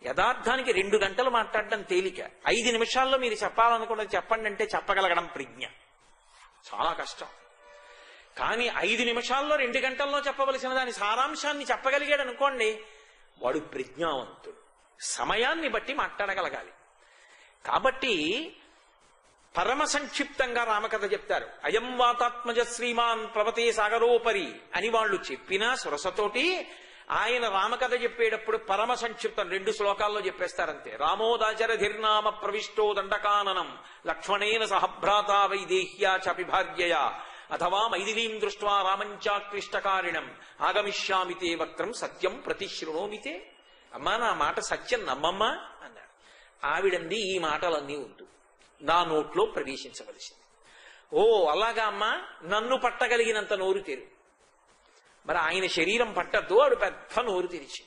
S1: యథార్థానికి 2 గంటలు మాట్లాడడం తేలిక. 5 నిమిషాల్లో మీరు చెప్పాలనుకున్నది చెప్పండి అంటే చెప్పగలగడం ప్రజ్ఞ, చాలా కష్టం. కానీ 5 నిమిషాల్లో 2 గంటల్లో చెప్పవలసిన దాని సారాంశాన్ని చెప్పగలిగాడు అనుకోండి, వాడు ప్రజ్ఞావంతుడు. సమయాన్ని బట్టి మాట్లాడగలగాలి. కాబట్టి పరమ సంక్షిప్తంగా రామకథ చెప్తారు. అయం వాతాత్మజ శ్రీమాన్ ప్లవతే సాగరోపరి అని వాళ్ళు చెప్పినా సురసతోటి ఆయన రామకథ చెప్పేటప్పుడు పరమ సంక్షిప్తం 2 శ్లోకాల్లో చెప్పేస్తారంతే. రామోదాచరధిర్నామ ప్రవిష్టో దండకాననం లక్ష్మణేన సహభ్రాత వైదేహ్యా చాపి భార్యయా అథవా మైథిలీం దృష్ట్వా రామంచాక్లిష్టకారిణం ఆగమిష్యామితే వక్రం సత్యం ప్రతిశృణోమితే. అమ్మా నా మాట సత్యం నమ్మమ్మా అన్నాడు. ఆవిడంది ఈ మాటలన్నీ వద్దు, నా నోట్లో ప్రవేశించవలసింది. ఓ అలాగా అమ్మా, నన్ను పట్టగలిగినంత నోరు తెరు. మరి ఆయన శరీరం పట్టద్దు, ఆవిడ పెద్ద నోరు తెరిచి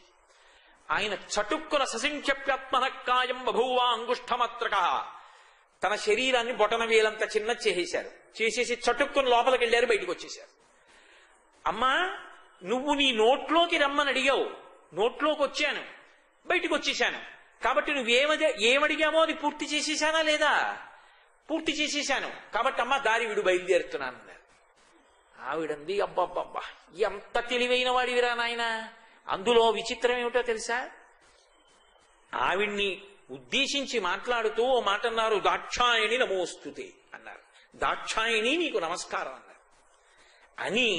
S1: ఆయన చటుక్కున ససించప్యాత్మనక్కాయం బభూవా అంగుష్ఠమాత్రక తన శరీరాన్ని బొటన వేలంత చిన్న చేసేశారు. చేసేసి చటుక్కున లోపలికి వెళ్ళారు, బయటకు వచ్చేశారు. అమ్మా నువ్వు నీ నోట్లోకి రమ్మని అడిగావు, నోట్లోకి వచ్చాను, బయటకు వచ్చేశాను. కాబట్టి ఏమడిగామో అది పూర్తి చేసేశానా లేదా? పూర్తి చేసేశాను. కాబట్టి అమ్మ దారి వీడు బయలుదేరుతున్నాను అన్నారు. ఆవిడంది అబ్బబ్బబ్బా ఎంత తెలివైన వాడివిరా నాయన. అందులో విచిత్రం ఏమిటో తెలుసా? ఆవిడ్ని ఉద్దేశించి మాట్లాడుతూ ఓ మాట అన్నారు, దాక్షాయణి నమోస్తుతే అన్నారు. దాక్షాయణి నీకు నమస్కారం అన్నారు. అని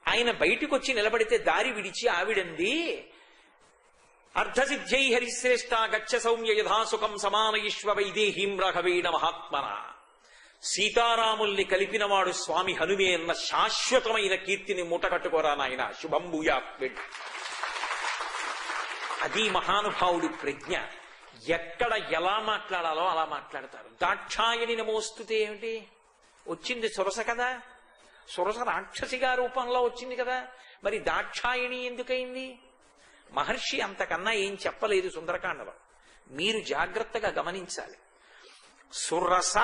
S1: ఆయన బయటకు వచ్చి నిలబడితే దారి విడిచి ఆవిడంది, అర్ధసిద్ధ్యై హరిశ్రేష్ట గచ్చ సౌమ్య యథాసుఖం సమానయిష్వ వైదేహీం రాఘవేణ మహాత్మన. సీతారాముల్ని కలిపినవాడు స్వామి హనుమే అన్న శాశ్వతమైన కీర్తిని మూటకట్టుకోరా నాయన, శుభం భూయాత్ వెళ్ళు. అది మహానుభావుడి ప్రజ్ఞ. ఎక్కడ ఎలా మాట్లాడాలో అలా మాట్లాడతారు. దాక్షాయణి నమోస్తుతే ఏమిటి? వచ్చింది సురస కదా, సురస రాక్షసిగా రూపంలో వచ్చింది కదా, మరి దాక్షాయణి ఎందుకయింది? మహర్షి అంతకన్నా ఏం చెప్పలేదు సుందరకాండలో. మీరు జాగ్రత్తగా గమనించాలి. సురస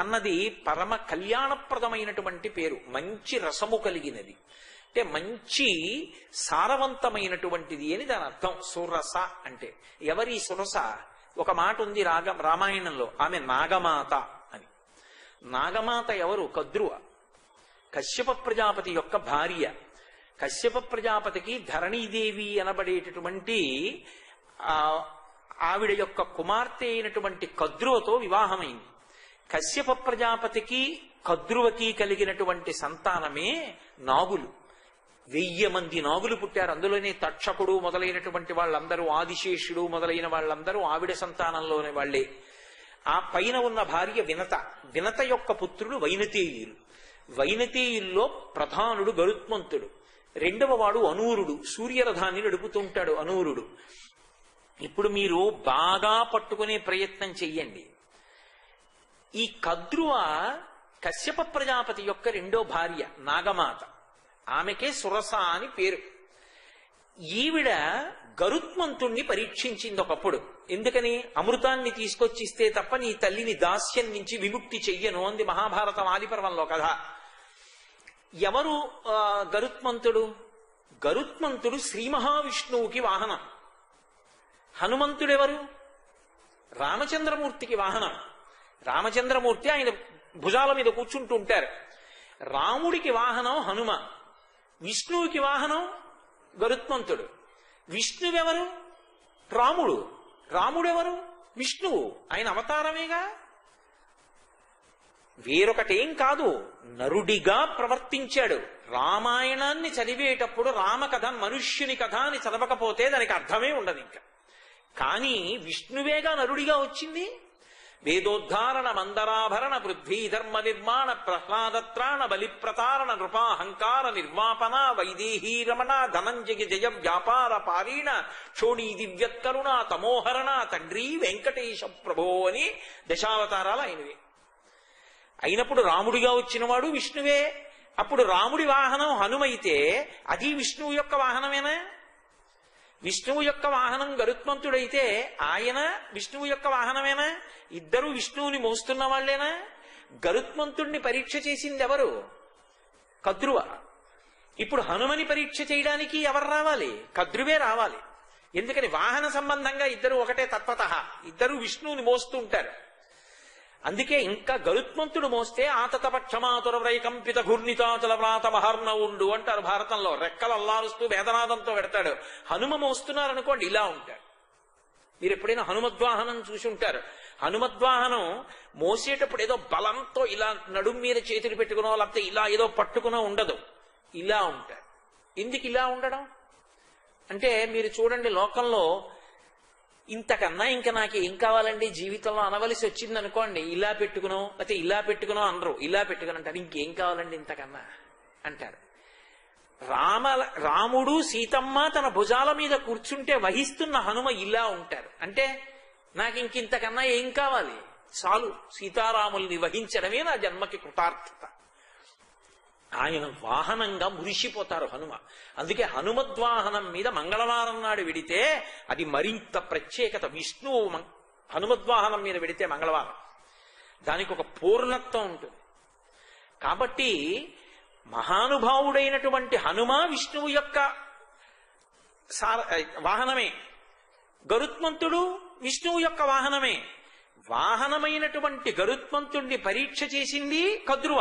S1: అన్నది పరమ కళ్యాణప్రదమైనటువంటి పేరు, మంచి రసము కలిగినది, అంటే మంచి సారవంతమైనటువంటిది అని దాని అర్థం. సురస అంటే ఎవరి సురస? ఒక మాట ఉంది రామాయణంలో, ఆమె నాగమాత అని. నాగమాత ఎవరు? కద్రువ, కశ్యప ప్రజాపతి యొక్క భార్య. కశ్యప ప్రజాపతికి ధరణీదేవి అనబడేటటువంటి ఆవిడ యొక్క కుమార్తె అయినటువంటి కద్రువతో వివాహమైంది. కశ్యప ప్రజాపతికి కద్రువకి కలిగినటువంటి సంతానమే నాగులు. 1000 మంది నాగులు పుట్టారు. అందులోనే తక్షకుడు మొదలైనటువంటి వాళ్ళందరూ, ఆదిశేషుడు మొదలైన వాళ్ళందరూ ఆవిడ సంతానంలోనే వాళ్లే. ఆ పైన ఉన్న భార్య వినత. వినత యొక్క పుత్రుడు వైనతేయులు. వైనతేయుల్లో ప్రధానుడు గరుత్మంతుడు. 2వ వాడు అనూరుడు, సూర్యరథాన్ని నడుపుతుంటాడు అనూరుడు. ఇప్పుడు మీరు బాగా పట్టుకునే ప్రయత్నం చెయ్యండి. ఈ కద్రువ కశ్యప ప్రజాపతి యొక్క 2వ భార్య నాగమాత. ఆమెకే సురస అని పేరు. ఈవిడ గరుత్మంతుణ్ణి పరీక్షించింది ఒకప్పుడు. ఎందుకని? అమృతాన్ని తీసుకొచ్చిస్తే తప్ప నీ తల్లిని దాస్యం నుంచి విముక్తి చెయ్యను అంది మహాభారతం ఆదిపర్వంలో కథ. ఎవరు గరుత్మంతుడు? గరుత్మంతుడు శ్రీ మహావిష్ణువుకి వాహనం. హనుమంతుడెవరు? రామచంద్రమూర్తికి వాహనం. రామచంద్రమూర్తి ఆయన భుజాల మీద కూర్చుంటూ ఉంటారు. రాముడికి వాహనం హనుమ, విష్ణువుకి వాహనం గరుత్మంతుడు. విష్ణువెవరు? రాముడు. రాముడెవరు? విష్ణువు. ఆయన అవతారమేగా, వేరొకటేం కాదు. నరుడిగా ప్రవర్తించాడు. రామాయణాన్ని చదివేటప్పుడు రామకథ మనుష్యుని కథ అని చదవకపోతే దానికి అర్థమే ఉండదు ఇంకా. కానీ విష్ణువేగా నరుడిగా వచ్చింది. వేదోద్ధారణ మందరాభరణ పృథ్వీధర్మ నిర్మాణ ప్రహ్లాదత్రాణ బలిప్రతారణ నృపాహంకార నిర్వాపన వైదేహీ రమణ ధనంజయ జయ వ్యాపార పారీణ క్షోణీ దివ్యత్కరుణ తమోహరణ తండ్రి వెంకటేశ ప్రభో అని దశావతారాలు అయినవి. అయినప్పుడు రాముడిగా వచ్చినవాడు విష్ణువే. అప్పుడు రాముడి వాహనం హనుమైతే అది విష్ణువు యొక్క వాహనమేనా? విష్ణువు యొక్క వాహనం గరుత్మంతుడైతే ఆయన విష్ణువు యొక్క వాహనమేనా? ఇద్దరు విష్ణువుని మోస్తున్న వాళ్లేనా? గరుత్మంతుడిని పరీక్ష చేసింది ఎవరు? కద్రువ. ఇప్పుడు హనుమని పరీక్ష చేయడానికి ఎవరు రావాలి? కద్రువే రావాలి. ఎందుకని? వాహన సంబంధంగా ఇద్దరు ఒకటే తత్వతః, ఇద్దరు విష్ణువుని మోస్తూ ఉంటారు. అందుకే ఇంకా గరుత్మంతుడు మోస్తే ఆతతపక్షమాతుర వ్రైకంపిత ఘూర్ణితాచల వ్రాత మహర్ణవుండు అంటారు భారతంలో. రెక్కలు అల్లారుస్తూ వేదనాదంతో పెడతాడు. హనుమ మోస్తున్నారనుకోండి ఇలా ఉంటాడు. మీరు ఎప్పుడైనా హనుమద్వాహనం చూసి ఉంటారు. హనుమద్వాహనం మోసేటప్పుడు ఏదో బలంతో ఇలా నడుం మీద చేతులు పెట్టుకునో లేకపోతే ఇలా ఏదో పట్టుకునో ఉండదు, ఇలా ఉంటారు. ఎందుకు ఇలా ఉండడం అంటే, మీరు చూడండి, లోకంలో ఇంతకన్నా ఇంకా నాకు ఏం కావాలండి జీవితంలో అనవలసి వచ్చింది అనుకోండి, ఇలా పెట్టుకునో లేకపోతే ఇలా పెట్టుకునో అనరు, ఇలా పెట్టుకుని అంటారు. ఇంకేం కావాలండి ఇంతకన్నా అంటారు. రాముడు సీతమ్మ తన భుజాల మీద కూర్చుంటే వహిస్తున్న హనుమ ఇలా ఉంటారు. అంటే నాకు ఇంకింతకన్నా ఏం కావాలి, చాలు సీతారాముల్ని వహించడమే నా జన్మకి కృతార్థత. ఆయన వాహనంగా మురిసిపోతారు హనుమ. అందుకే హనుమద్వాహనం మీద మంగళవారం నాడు వెడితే అది మరింత ప్రత్యేకత. విష్ణువు హనుమద్వాహనం మీద వెడితే మంగళవారం దానికి ఒక పూర్ణత్వం ఉంటుంది. కాబట్టి మహానుభావుడైనటువంటి హనుమ విష్ణువు యొక్క వాహనమే, గరుత్మంతుడు విష్ణువు యొక్క వాహనమే. వాహనమైనటువంటి గరుత్మంతుణ్ణి పరీక్ష చేసింది కద్రువ.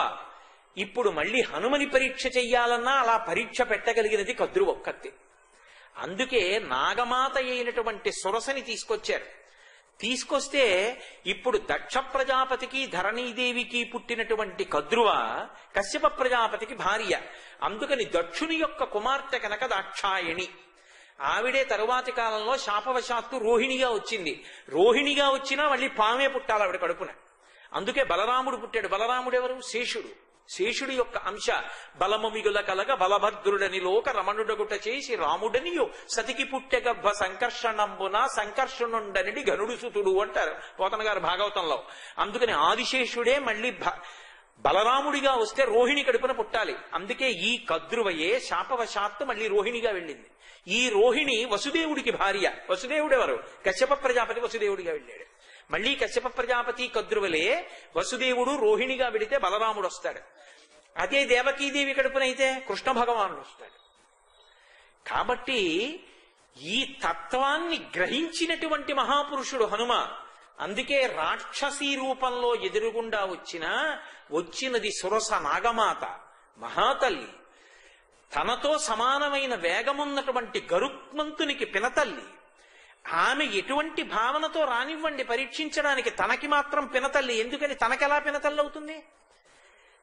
S1: ఇప్పుడు మళ్ళీ హనుమని పరీక్ష చెయ్యాలన్నా అలా పరీక్ష పెట్టగలిగినది కద్రువ ఒక్కతే. అందుకే నాగమాత అయినటువంటి సురసని తీసుకొచ్చారు. తీసుకొస్తే ఇప్పుడు దక్ష ప్రజాపతికి ధరణీదేవికి పుట్టినటువంటి కద్రువ కశ్యప ప్రజాపతికి భార్య. అందుకని దక్షుని యొక్క కుమార్తె కనుక దాక్షాయణి. ఆవిడే తరువాతి కాలంలో శాపవశాత్తు రోహిణిగా వచ్చింది. రోహిణిగా వచ్చినా మళ్ళీ పామే పుట్టాలి ఆవిడ కడుపున. అందుకే బలరాముడు పుట్టాడు. బలరాముడు ఎవరు? శేషుడు. శేషుడి యొక్క అంశ. బలము మిగుల కలగ బలభద్రుడని లోక రమణుడగుట చేసి రాముడనియు సతికి పుట్టె గర్భ సంకర్షణంబున సంకర్షణుండనిడి గనుడు సుతుడు అంటారు పోతన గారు భాగవతంలో. అందుకని ఆదిశేషుడే మళ్ళీ బలరాముడిగా వస్తే రోహిణి కడుపున పుట్టాలి. అందుకే ఈ కద్రువయే శాపవశాత్తు మళ్ళీ రోహిణిగా వెళ్ళింది. ఈ రోహిణి వసుదేవుడికి భార్య. వసుదేవుడెవరు? కశ్యప ప్రజాపతి వసుదేవుడిగా వెళ్ళాడు. మళ్ళీ కశ్యప ప్రజాపతి కద్రువలే వసుదేవుడు రోహిణిగా వెడితే బలరాముడు వస్తాడు. అదే దేవకీదేవి కడుపునైతే కృష్ణ భగవానుడు వస్తాడు. కాబట్టి ఈ తత్వాన్ని గ్రహించినటువంటి మహాపురుషుడు హనుమ. అందుకే రాక్షసీ రూపంలో ఎదురుగుండా వచ్చినది సురస నాగమాత మహాతల్లి. తనతో సమానమైన వేగమున్నటువంటి గరుత్మంతునికి పినతల్లి. ఆమె ఎటువంటి భావనతో రానివ్వండి పరీక్షించడానికి, తనకి మాత్రం పినతల్లి. ఎందుకని తనకెలా పినతల్లి అవుతుంది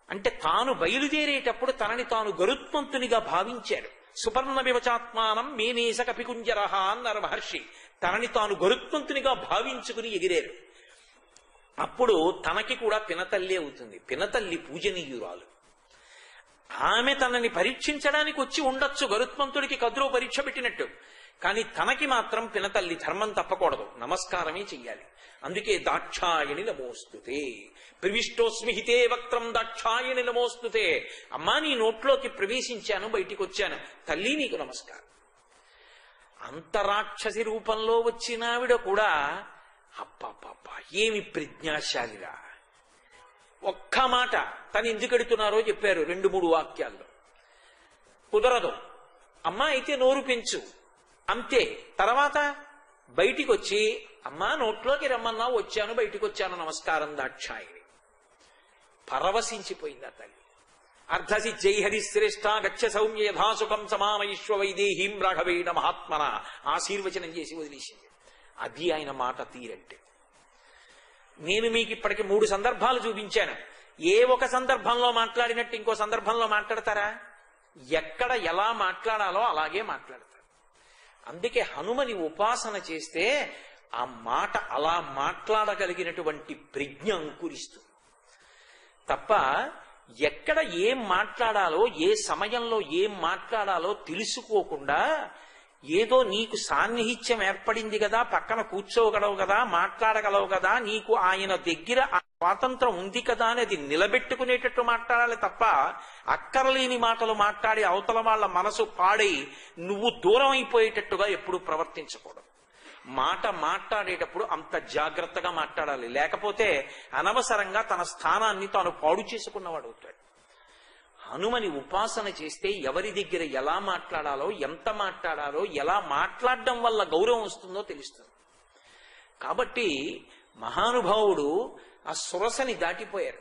S1: అంటే, తాను బయలుదేరేటప్పుడు తనని తాను గరుత్మంతునిగా భావించాడు. సుపర్ణ వివచాత్మానం మేనేస కపికుంజరహ అన్నారు మహర్షి. తనని తాను గరుత్మంతునిగా భావించుకుని ఎగిరారు. అప్పుడు తనకి కూడా పినతల్లి అవుతుంది. పినతల్లి పూజనీయురాలు. ఆమె తనని పరీక్షించడానికి వచ్చి ఉండొచ్చు, గరుత్మంతుడికి కద్రువ పరీక్ష పెట్టినట్టు. కానీ తనకి మాత్రం పినతల్లి, ధర్మం తప్పకూడదు, నమస్కారమే చెయ్యాలి. అందుకే దాక్షాయణి నమోస్తుతే, ప్రవిష్టోస్మి హితే వక్త్రం దాక్షాయణి నమోస్తుతే. అమ్మా, నీ నోట్లోకి ప్రవేశించాను, బయటికి వచ్చాను, తల్లి నీకు నమస్కారం. అంతరాక్షసి రూపంలో వచ్చిన ఆవిడ కూడా అప్పప్ప ఏమి ప్రజ్ఞాశాలిరా. ఒక్క మాట తను ఎందుకు ఎడుతున్నారో చెప్పారు 2-3 వాక్యాల్లో. కుదరదు అమ్మా, అయితే నోరు పెంచు అంతే. తర్వాత బయటికి వచ్చి, అమ్మా నోట్లోకి రమ్మన్నా, వచ్చాను, బయటికి వచ్చాను, నమస్కారం దాక్షాయిని. పరవశించిపోయింది ఆ తల్లి. అర్ధసిజ్జై హరిశ్రేష్ఠ గచ్చ సౌమ్య యథాసుఖం సమామయిష్వ వైదేహీం రాఘవేణ మహాత్మన ఆశీర్వచనం చేసి వదిలేసింది. అది ఆయన మాట తీరంటే. నేను మీకు ఇప్పటికి 3 సందర్భాలు చూపించాను. ఏ ఒక సందర్భంలో మాట్లాడినట్టు ఇంకో సందర్భంలో మాట్లాడతారా? ఎక్కడ ఎలా మాట్లాడాలో అలాగే మాట్లాడతారు. అందుకే హనుమని ఉపాసన చేస్తే ఆ మాట అలా మాట్లాడగలిగినటువంటి ప్రజ్ఞ అంకురిస్తుంది తప్ప, ఎక్కడ ఏం మాట్లాడాలో, ఏ సమయంలో ఏం మాట్లాడాలో తెలుసుకోకుండా ఏదో నీకు సాన్నిహిత్యం ఏర్పడింది కదా, పక్కన కూర్చోగలవు కదా, మాట్లాడగలవు కదా, నీకు ఆయన దగ్గర స్వాతంత్రం ఉంది కదా అని అది నిలబెట్టుకునేటట్టు మాట్లాడాలి తప్ప, అక్కరలేని మాటలు మాట్లాడి అవతల వాళ్ళ మనసు పాడై నువ్వు దూరం అయిపోయేటట్టుగా ఎప్పుడు ప్రవర్తించకూడదు. మాట మాట్లాడేటప్పుడు అంత జాగ్రత్తగా మాట్లాడాలి. లేకపోతే అనవసరంగా తన స్థానాన్ని తాను పాడు చేసుకున్నవాడు అవుతాడు. హనుమని ఉపాసన చేస్తే ఎవరి దగ్గర ఎలా మాట్లాడాలో, ఎంత మాట్లాడాలో, ఎలా మాట్లాడడం వల్ల గౌరవం వస్తుందో తెలుస్తుంది. కాబట్టి మహానుభావుడు ఆ సురసని దాటిపోయారు.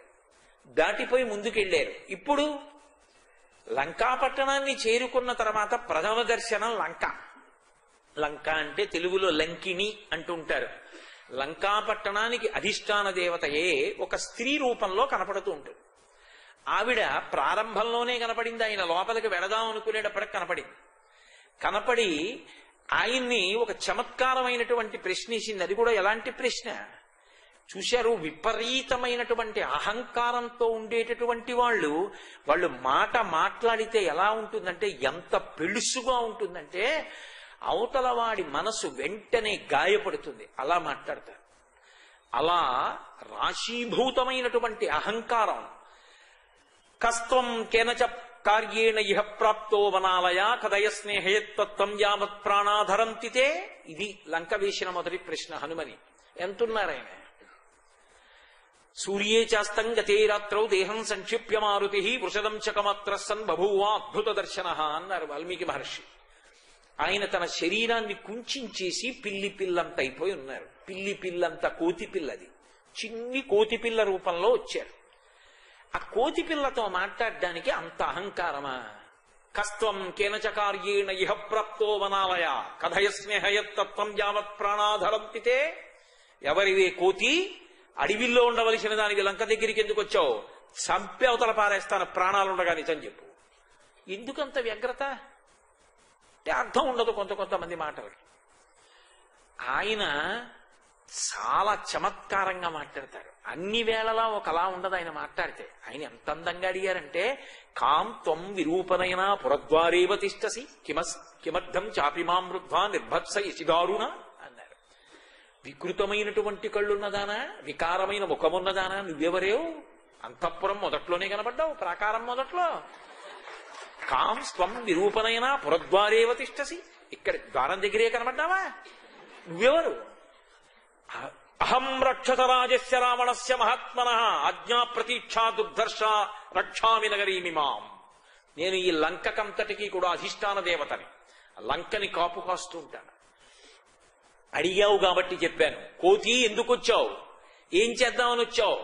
S1: దాటిపోయి ముందుకెళ్లారు. ఇప్పుడు లంకాపట్టణాన్ని చేరుకున్న తర్వాత ప్రథమ దర్శనం లంక. లంక అంటే తెలుగులో లంకిణి అంటుంటారు. లంకా పట్టణానికి అధిష్టాన దేవతయే ఒక స్త్రీ రూపంలో కనపడుతూ ఉంటుంది. ఆవిడ ప్రారంభంలోనే కనపడింది, ఆయన లోపలికి వెడదాం అనుకునేటప్పటికి కనపడింది. కనపడి ఆయన్ని ఒక చమత్కారమైనటువంటి ప్రశ్న ఇచ్చింది. అది కూడా ఎలాంటి ప్రశ్న చూశారు? విపరీతమైనటువంటి అహంకారంతో ఉండేటటువంటి వాళ్ళు మాట మాట్లాడితే ఎలా ఉంటుందంటే, ఎంత పెళుసుగా ఉంటుందంటే అవతల వాడి మనసు వెంటనే గాయపడుతుంది. అలా మాట్లాడతారు. అలా రాశీభూతమైనటువంటి అహంకారం. కస్త్వం కేనచ కార్యేణ ఇహ ప్రాప్తో వనాలయ కదయ స్నేహయత్వం యావత్ ప్రాణాధరంతితే. ఇది లంక వేసిన మొదటి ప్రశ్న హనుమని. ఎంతున్నారాయన? సూర్యే చాస్తం గతే రాత్రౌ దేహం సంక్షిప్య మారుతి వృషదం చకమాత్ర సన్ బభూవ అద్భుత దర్శన అన్నారు వాల్మీకి మహర్షి. ఆయన తన శరీరాన్ని కుంచేసి పిల్లి పిల్లంత అయిపోయి ఉన్నారు. పిల్లి పిల్లంత కోతి పిల్లది, చిన్ని కోతి పిల్ల రూపంలో వచ్చారు. ఆ కోతి పిల్లతో మాట్లాడడానికి అంత అహంకారమా? కస్త్వం కేనచ కార్యేణ ఇహ ప్రాప్తో వనాలయ కథయ స్నేహయత్వం యావత్ ప్రాణాధరంతితే. ఎవరివే కోతి? అడవిలో ఉండవలసిన దానికి లంక దగ్గరికి ఎందుకు వచ్చావు? చంపి అవతల పారేస్తాను ప్రాణాలుండగా నిజం చెప్పు. ఎందుకంత వ్యగ్రత అంటే అర్థం ఉండదు కొంతమంది మాటలకి. ఆయన చాలా చమత్కారంగా మాట్లాడతారు. అన్ని వేళలా ఒకలా ఉండదు ఆయన మాట్లాడితే. ఆయన ఎంత అందంగా అడిగారంటే, కాం త్వం విరూపనైనా పురద్వారేవ తిష్టసి కిమర్థం చాపిమాం వృద్ధ్వా నిర్భత్స యశిదారుణ అన్నారు. వికృతమైనటువంటి కళ్ళున్నదానా, వికారమైన ముఖమున్నదానా, నువ్వెవరేవు? అంతఃపురం మొదట్లోనే కనబడ్డావు, ప్రాకారం మొదట్లో. కాం స్వం విరూపనైనా పురద్వారేవ తిష్టసి, ఇక్కడ ద్వారం దగ్గరే కనబడ్డావా? నువ్వెవరు? అహం రక్షసరాజస్య రావణస్య మహాత్మనః ఆజ్ఞా ప్రతీక్షా దుర్ధర్ష రక్షామి నగరీమిమాం. నేను ఈ లంకకంతటికి కూడా అధిష్టాన దేవతని, లంకని కాపు కాస్తూ ఉంటాను. అడిగావు కాబట్టి చెప్పాను. కోతి ఎందుకు వచ్చావు? ఏం చేద్దామని వచ్చావు?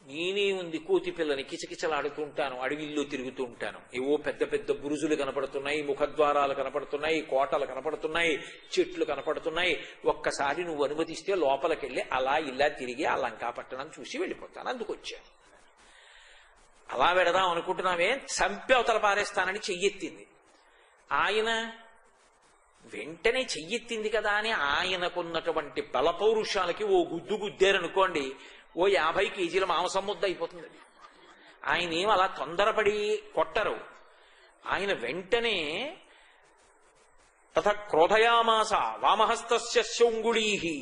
S1: నేనే ఉంది కోతి పిల్లని కిచకిచలాడుతూ ఉంటాను, అడవిల్లో తిరుగుతూ ఉంటాను. ఏవో పెద్ద పెద్ద బురుజులు కనపడుతున్నాయి, ముఖద్వారాలు కనపడుతున్నాయి, కోటలు కనపడుతున్నాయి, చెట్లు కనపడుతున్నాయి. ఒక్కసారి నువ్వు అనుమతిస్తే లోపలికెళ్ళి అలా ఇలా తిరిగి ఆ లంకాపట్టణం చూసి వెళ్ళిపోతాను, అందుకొచ్చాను. అలా వెడదాం అనుకుంటున్నావే? చంపి అవతల పారేస్తానని చెయ్యెత్తింది. ఆయన వెంటనే చెయ్యెత్తింది కదా అని ఆయనకున్నటువంటి బలపౌరుషాలకి ఓ గుద్దు గుద్దారనుకోండి, ఓ 50 కేజీల మాంసం ముద్ద అయిపోతుంది. ఆయన ఏం అలా తొందరపడి కొట్టరు. ఆయన వెంటనే తథ క్రోధయామాస వామహస్తస్య శౌంగుళీహి.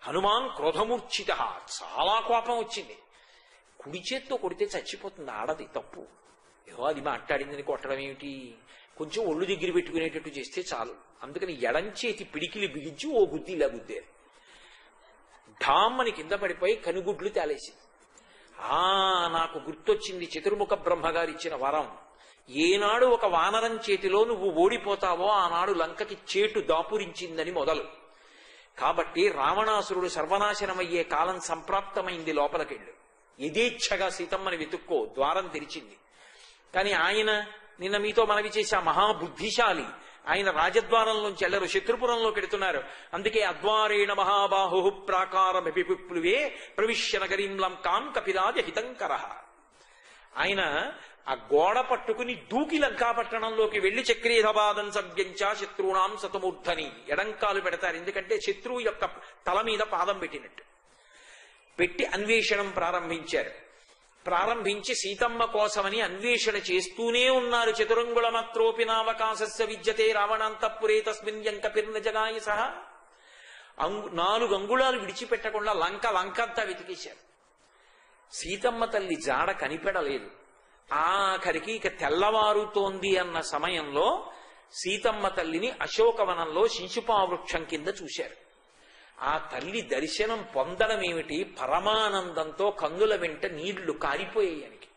S1: హనుమాన్ క్రోధమూర్ఛిత, చాలా కోపం వచ్చింది. కుడి చేత్తో కొడితే చచ్చిపోతుంది ఆడది, తప్పు. ఏదో అది మాట్లాడిందని కొట్టడం ఏమిటి? కొంచెం ఒళ్ళు దగ్గర పెట్టుకునేటట్టు చేస్తే చాలు. అందుకని ఎడంచేతి పిడికిలి బిగించి ఓ గుద్ది ఇలా గుద్దారు. ఢామ్మని కింద పడిపోయి కనుగుడ్లు తేలేసింది. నాకు గుర్తొచ్చింది చతుర్ముఖ బ్రహ్మగారు ఇచ్చిన వరం. ఏనాడు ఒక వానరం చేతిలో నువ్వు ఓడిపోతావో ఆనాడు లంకకి చేటు దాపురించిందని మొదలు. కాబట్టి రావణాసురుడు సర్వనాశనమయ్యే కాలం సంప్రాప్తమైంది. లోపలికెళ్ళు, యథేచ్ఛగా సీతమ్మని వెతుక్కో, ద్వారం తెరిచింది. కానీ ఆయన నిన్న మీతో మనవి చేశా, మహాబుద్ధిశాలి. ఆయన రాజద్వారంలోంచి ఎల్లరు శత్రుపురంలోకి ఎడుతున్నారు. అందుకే అద్వారేణ మహాబాహు ప్రాకారమిపుప్లువే ప్రవిశ్య నగరీం లంకాం కపిరాజ హితంకర. ఆయన ఆ గోడ పట్టుకుని దూకి లంకాపట్టణంలోకి వెళ్లి చక్రీధపాదం సవ్యంచ శత్రువునాం సతమూర్ధని ఎడంకాలు పెడతారు. ఎందుకంటే శత్రువు యొక్క తల మీద పాదం పెట్టినట్టు పెట్టి అన్వేషణం ప్రారంభించారు. ప్రారంభించి సీతమ్మ కోసమని అన్వేషణ చేస్తూనే ఉన్నారు. చతురంగుళమత్రోపి నావకాశస్య విద్యతే రావణాంతఃపురే తస్మిన్ యంకపిర్న జగాయ సహ. 4 అంగుళాలు విడిచిపెట్టకుండా లంకంతా వెతికేశారు. సీతమ్మ తల్లి జాడ కనిపెడలేదు. ఆఖరికి ఇక తెల్లవారుతోంది అన్న సమయంలో సీతమ్మ తల్లిని అశోకవనంలో శిశుపావృక్షం కింద చూశారు. ఆ తల్లి దర్శనం పొందడం ఏమిటి? పరమానందంతో కన్నుల వెంట నీళ్లు కారిపోయాయనికి.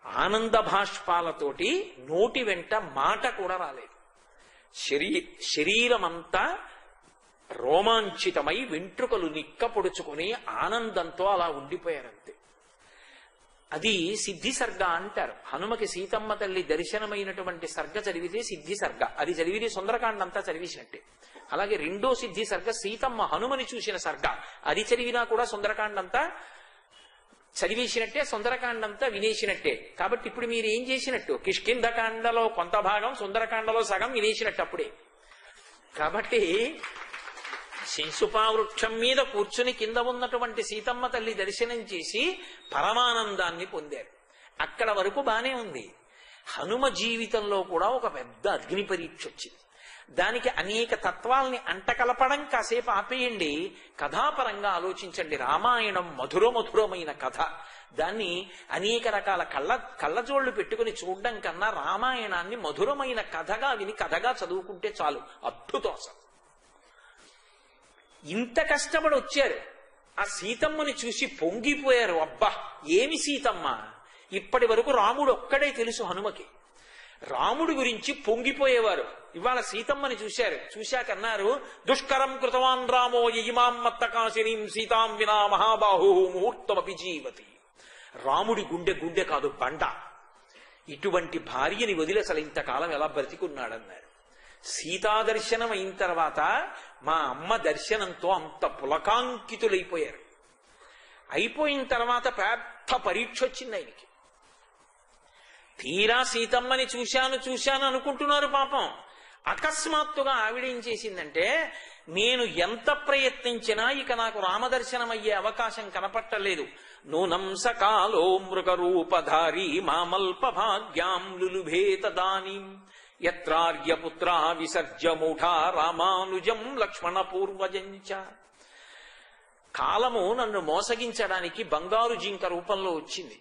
S1: ఆనంద భాష్పాలతోటి నోటి వెంట మాట కూడా రాలేదు. శరీరమంతా రోమాంచితమై వెంట్రుకలు నిక్క పొడుచుకుని ఆనందంతో అలా ఉండిపోయారంతే. అది సిద్ధి సర్గ అంటారు. హనుమకి సీతమ్మ తల్లి దర్శనమైనటువంటి సర్గ చదివితే సిద్ధి సర్గ. అది చదివితే సుందరకాండ అంతా చదివేసినట్టే. అలాగే రెండో సిద్ధి సర్గ సీతమ్మ హనుమని చూసిన సర్గ. అది చదివినా కూడా సుందరకాండ అంతా చదివేసినట్టే, సుందరకాండంతా వినేసినట్టే. కాబట్టి ఇప్పుడు మీరు ఏం చేసినట్టు? కిష్కింధకాండలో కొంత భాగం, సుందరకాండలో సగం వినేసినట్టు అప్పుడే. కాబట్టి శంసుపావృక్షం మీద కూర్చుని కింద ఉన్నటువంటి సీతమ్మ తల్లి దర్శనం చేసి పరమానందాన్ని పొందారు. అక్కడ వరకు బానే ఉంది. హనుమ జీవితంలో కూడా ఒక పెద్ద అగ్ని పరీక్ష వచ్చింది. దానికి అనేక తత్వాల్ని అంటకలపడం కాసేపు ఆపేయండి, కథాపరంగా ఆలోచించండి. రామాయణం మధురమైన కథ. దాన్ని అనేక రకాల కళ్ళజోళ్లు పెట్టుకుని చూడడం కన్నా రామాయణాన్ని మధురమైన కథగా విని కథగా చదువుకుంటే చాలు. అద్భుతం. అసలు ఇంత కష్టపడి వచ్చారు, ఆ సీతమ్మని చూసి పొంగిపోయారు. అబ్బా ఏమి సీతమ్మ! ఇప్పటి వరకు రాముడు ఒక్కడే తెలుసు హనుమకి. రాముడి గురించి పొంగిపోయేవారు. ఇవాళ సీతమ్మని చూశారు. చూశాకన్నారు, దుష్కరం కృతవాన్ రామో యయిమాం మత్తకాశినీం సీతాం వినా మహాబాహు ముహూర్తమపి జీవతి. రాముడి గుండె కాదు, బండ. ఇటువంటి భార్యని వదిలి అసలు ఇంతకాలం ఎలా బ్రతికున్నాడన్నారు. సీతా దర్శనం అయిన తర్వాత మా అమ్మ దర్శనంతో అంత పులకాంకితులైపోయారు. అయిపోయిన తర్వాత పెద్ద పరీక్ష వచ్చింది ఆయనకి. తీరా సీతమ్మని చూశాను అనుకుంటున్నారు పాపం. అకస్మాత్తుగా ఆవిడేం చేసిందంటే, నేను ఎంత ప్రయత్నించినా ఇక నాకు రామదర్శనం అయ్యే అవకాశం కనపట్టలేదు. నూనం సకాలో మృగరూపధారీ మామల్ప భాగ్యాం లులుభేత దానీం యత్రార్యపుత్ర విసర్జ్య మూఢా రామానుజం లక్ష్మణ పూర్వజంచ. కాలము నన్ను మోసగించడానికి బంగారు జింక రూపంలో వచ్చింది.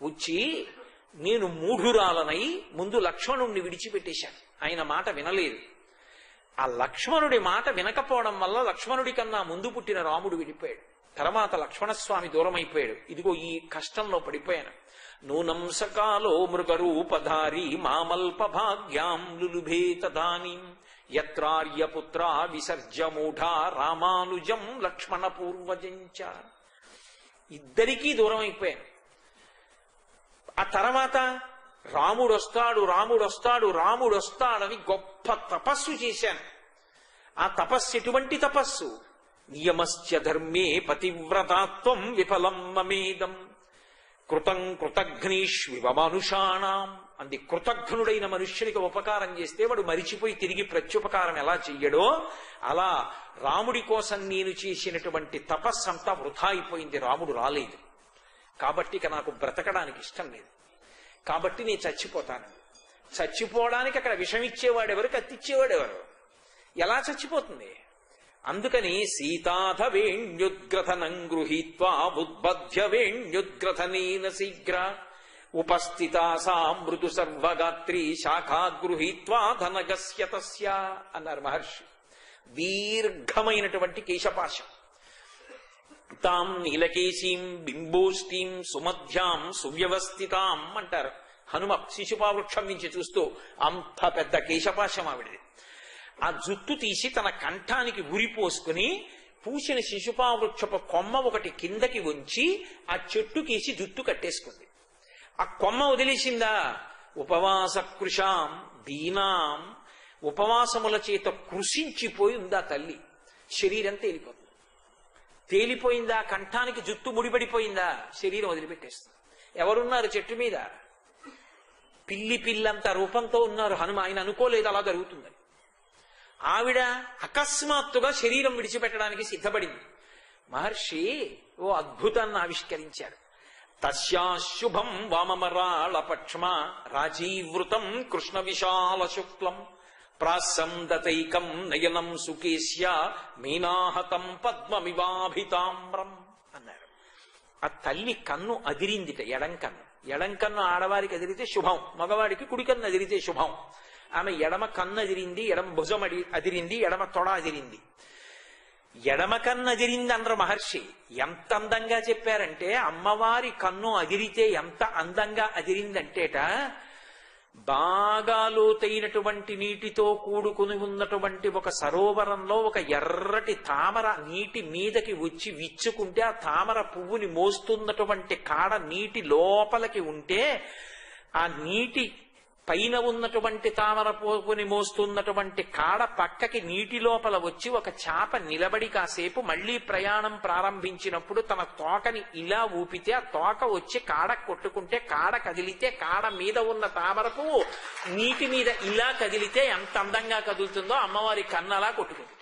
S1: వచ్చి నేను మూఢురాలనై ముందు లక్ష్మణుణ్ణి విడిచిపెట్టేశాను. ఆయన మాట వినలేదు. ఆ లక్ష్మణుడి మాట వినకపోవడం వల్ల లక్ష్మణుడి కన్నా ముందు పుట్టిన రాముడు విడిపోయాడు. తర్వాత లక్ష్మణస్వామి దూరం అయిపోయాడు. ఇదిగో ఈ కష్టంలో పడిపోయాను. నూనం సకాలో మృగరూపధారీ మామల్ప భాగ్యాం లులుభేత దానీం యత్రార్యపుత్ర విసర్జ్య మూఢా రామానుజం లక్ష్మణ పూర్వజంచ. ఇద్దరికీ దూరం అయిపోయాను. ఆ తర్వాత రాముడొస్తాడని గొప్ప తపస్సు చేశాను. ఆ తపస్సు ఎటువంటి తపస్సు? నియమశ్చ ధర్మే పతివ్రతాత్వం విఫలం మమేదం కృతం కృతఘ్నీష్వివ మనుషాణం అంది. కృతఘ్నుడైన మనుష్యునికి ఉపకారం చేస్తే వాడు మరిచిపోయి తిరిగి ప్రత్యుపకారం ఎలా చెయ్యడో అలా రాముడి కోసం నేను చేసినటువంటి తపస్సంతా వృధా అయిపోయింది. రాముడు రాలేదు కాబట్టి ఇక నాకు బ్రతకడానికి ఇష్టం లేదు. కాబట్టి నేను చచ్చిపోతాను. చచ్చిపోవడానికి అక్కడ విషం ఇచ్చేవాడెవరు, కత్తిచ్చేవాడెవరు? ఎలా చచ్చిపోతుంది? అందుకని సీతాధ వేణ్యుద్గ్రథనం గృహీత్వా ఉద్బధ్య వేణ్యుద్గ్రథనేన శీఘ్ర ఉపస్థితా సా మృదు సర్వగాత్రి శాఖా గృహీత్వా ధనగస్య తస్య అన్నారు మహర్షి. దీర్ఘమైనటువంటి కేశపాశం. తాం నీలకేశీం బింబోష్ఠీం సుమధ్యాం సువ్యవస్థితాం అంటారు. హనుమ శిశుపావృక్షం నుంచి చూస్తూ అంత పెద్ద కేశపాశం ఆవిడది. ఆ జుట్టు తీసి తన కంఠానికి ఉరిపోసుకుని పూసిన శిశుపావృక్షపు కొమ్మ ఒకటి కిందకి ఉంచి ఆ చెట్టుకేసి జుట్టు కట్టేసుకుంది. ఆ కొమ్మ వదిలేసిందా? ఉపవాస కృషాం దీనాం, ఉపవాసముల చేత కృషించిపోయి ఉందా తల్లి. శరీరం తేలిపోయిందా? కంఠానికి జుట్టు ముడిపడిపోయిందా? శరీరం వదిలిపెట్టేస్తుంది. ఎవరున్నారు చెట్టు మీద? పిల్లంత రూపంతో ఉన్నారు హనుమ. ఆయన అనుకోలేదు అలా జరుగుతుందని. ఆవిడ అకస్మాత్తుగా శరీరం విడిచిపెట్టడానికి సిద్ధపడింది. మహర్షి ఓ అద్భుతాన్ని ఆవిష్కరించారు. తస్యాశుభం వామమరాళపక్ష్మ రాజీవృతం కృష్ణ విశాల శుక్లం ప్రాసందతైకం నయనం సుకేశ్య మీనాహతం పద్మమివాభితామ్రం అన్నారు. ఆ తల్లి కన్ను అదిరిందిట, ఎడం కన్ను ఆడవారికి అదిరితే శుభం, మగవాడికి కుడి కన్ను అదిరితే శుభం. ఆమె ఎడమ కన్ను అదిరింది, ఎడమ భుజం అదిరింది, ఎడమ తొడ అదిరింది. ఎడమ కన్ను అదిరింది అన్నారు మహర్షి. ఎంత అందంగా చెప్పారంటే, అమ్మవారి కన్ను అదిరితే ఎంత అందంగా అదిరిందంటేట, బాగా లోతైనటువంటి నీటితో కూడుకుని ఉన్నటువంటి ఒక సరోవరంలో ఒక ఎర్రటి తామర నీటి మీదకి వచ్చి విచ్చుకుంటే ఆ తామర పువ్వుని మోస్తున్నటువంటి కాడ నీటి లోపలికి ఉంటే ఆ నీటి పైన ఉన్నటువంటి తామర పువ్వుని మోస్తున్నటువంటి కాడ పక్కకి నీటి లోపల వచ్చి ఒక చేప నిలబడి కాసేపు మళ్లీ ప్రయాణం ప్రారంభించినప్పుడు తన తోకని ఇలా ఊపితే ఆ తోక వచ్చి కాడ కొట్టుకుంటే కాడ కదిలితే కాడ మీద ఉన్న తామర పువ్వు నీటి మీద ఇలా కదిలితే ఎంత అందంగా కదులుతుందో అమ్మవారి కన్నలా కొట్టుకుంది.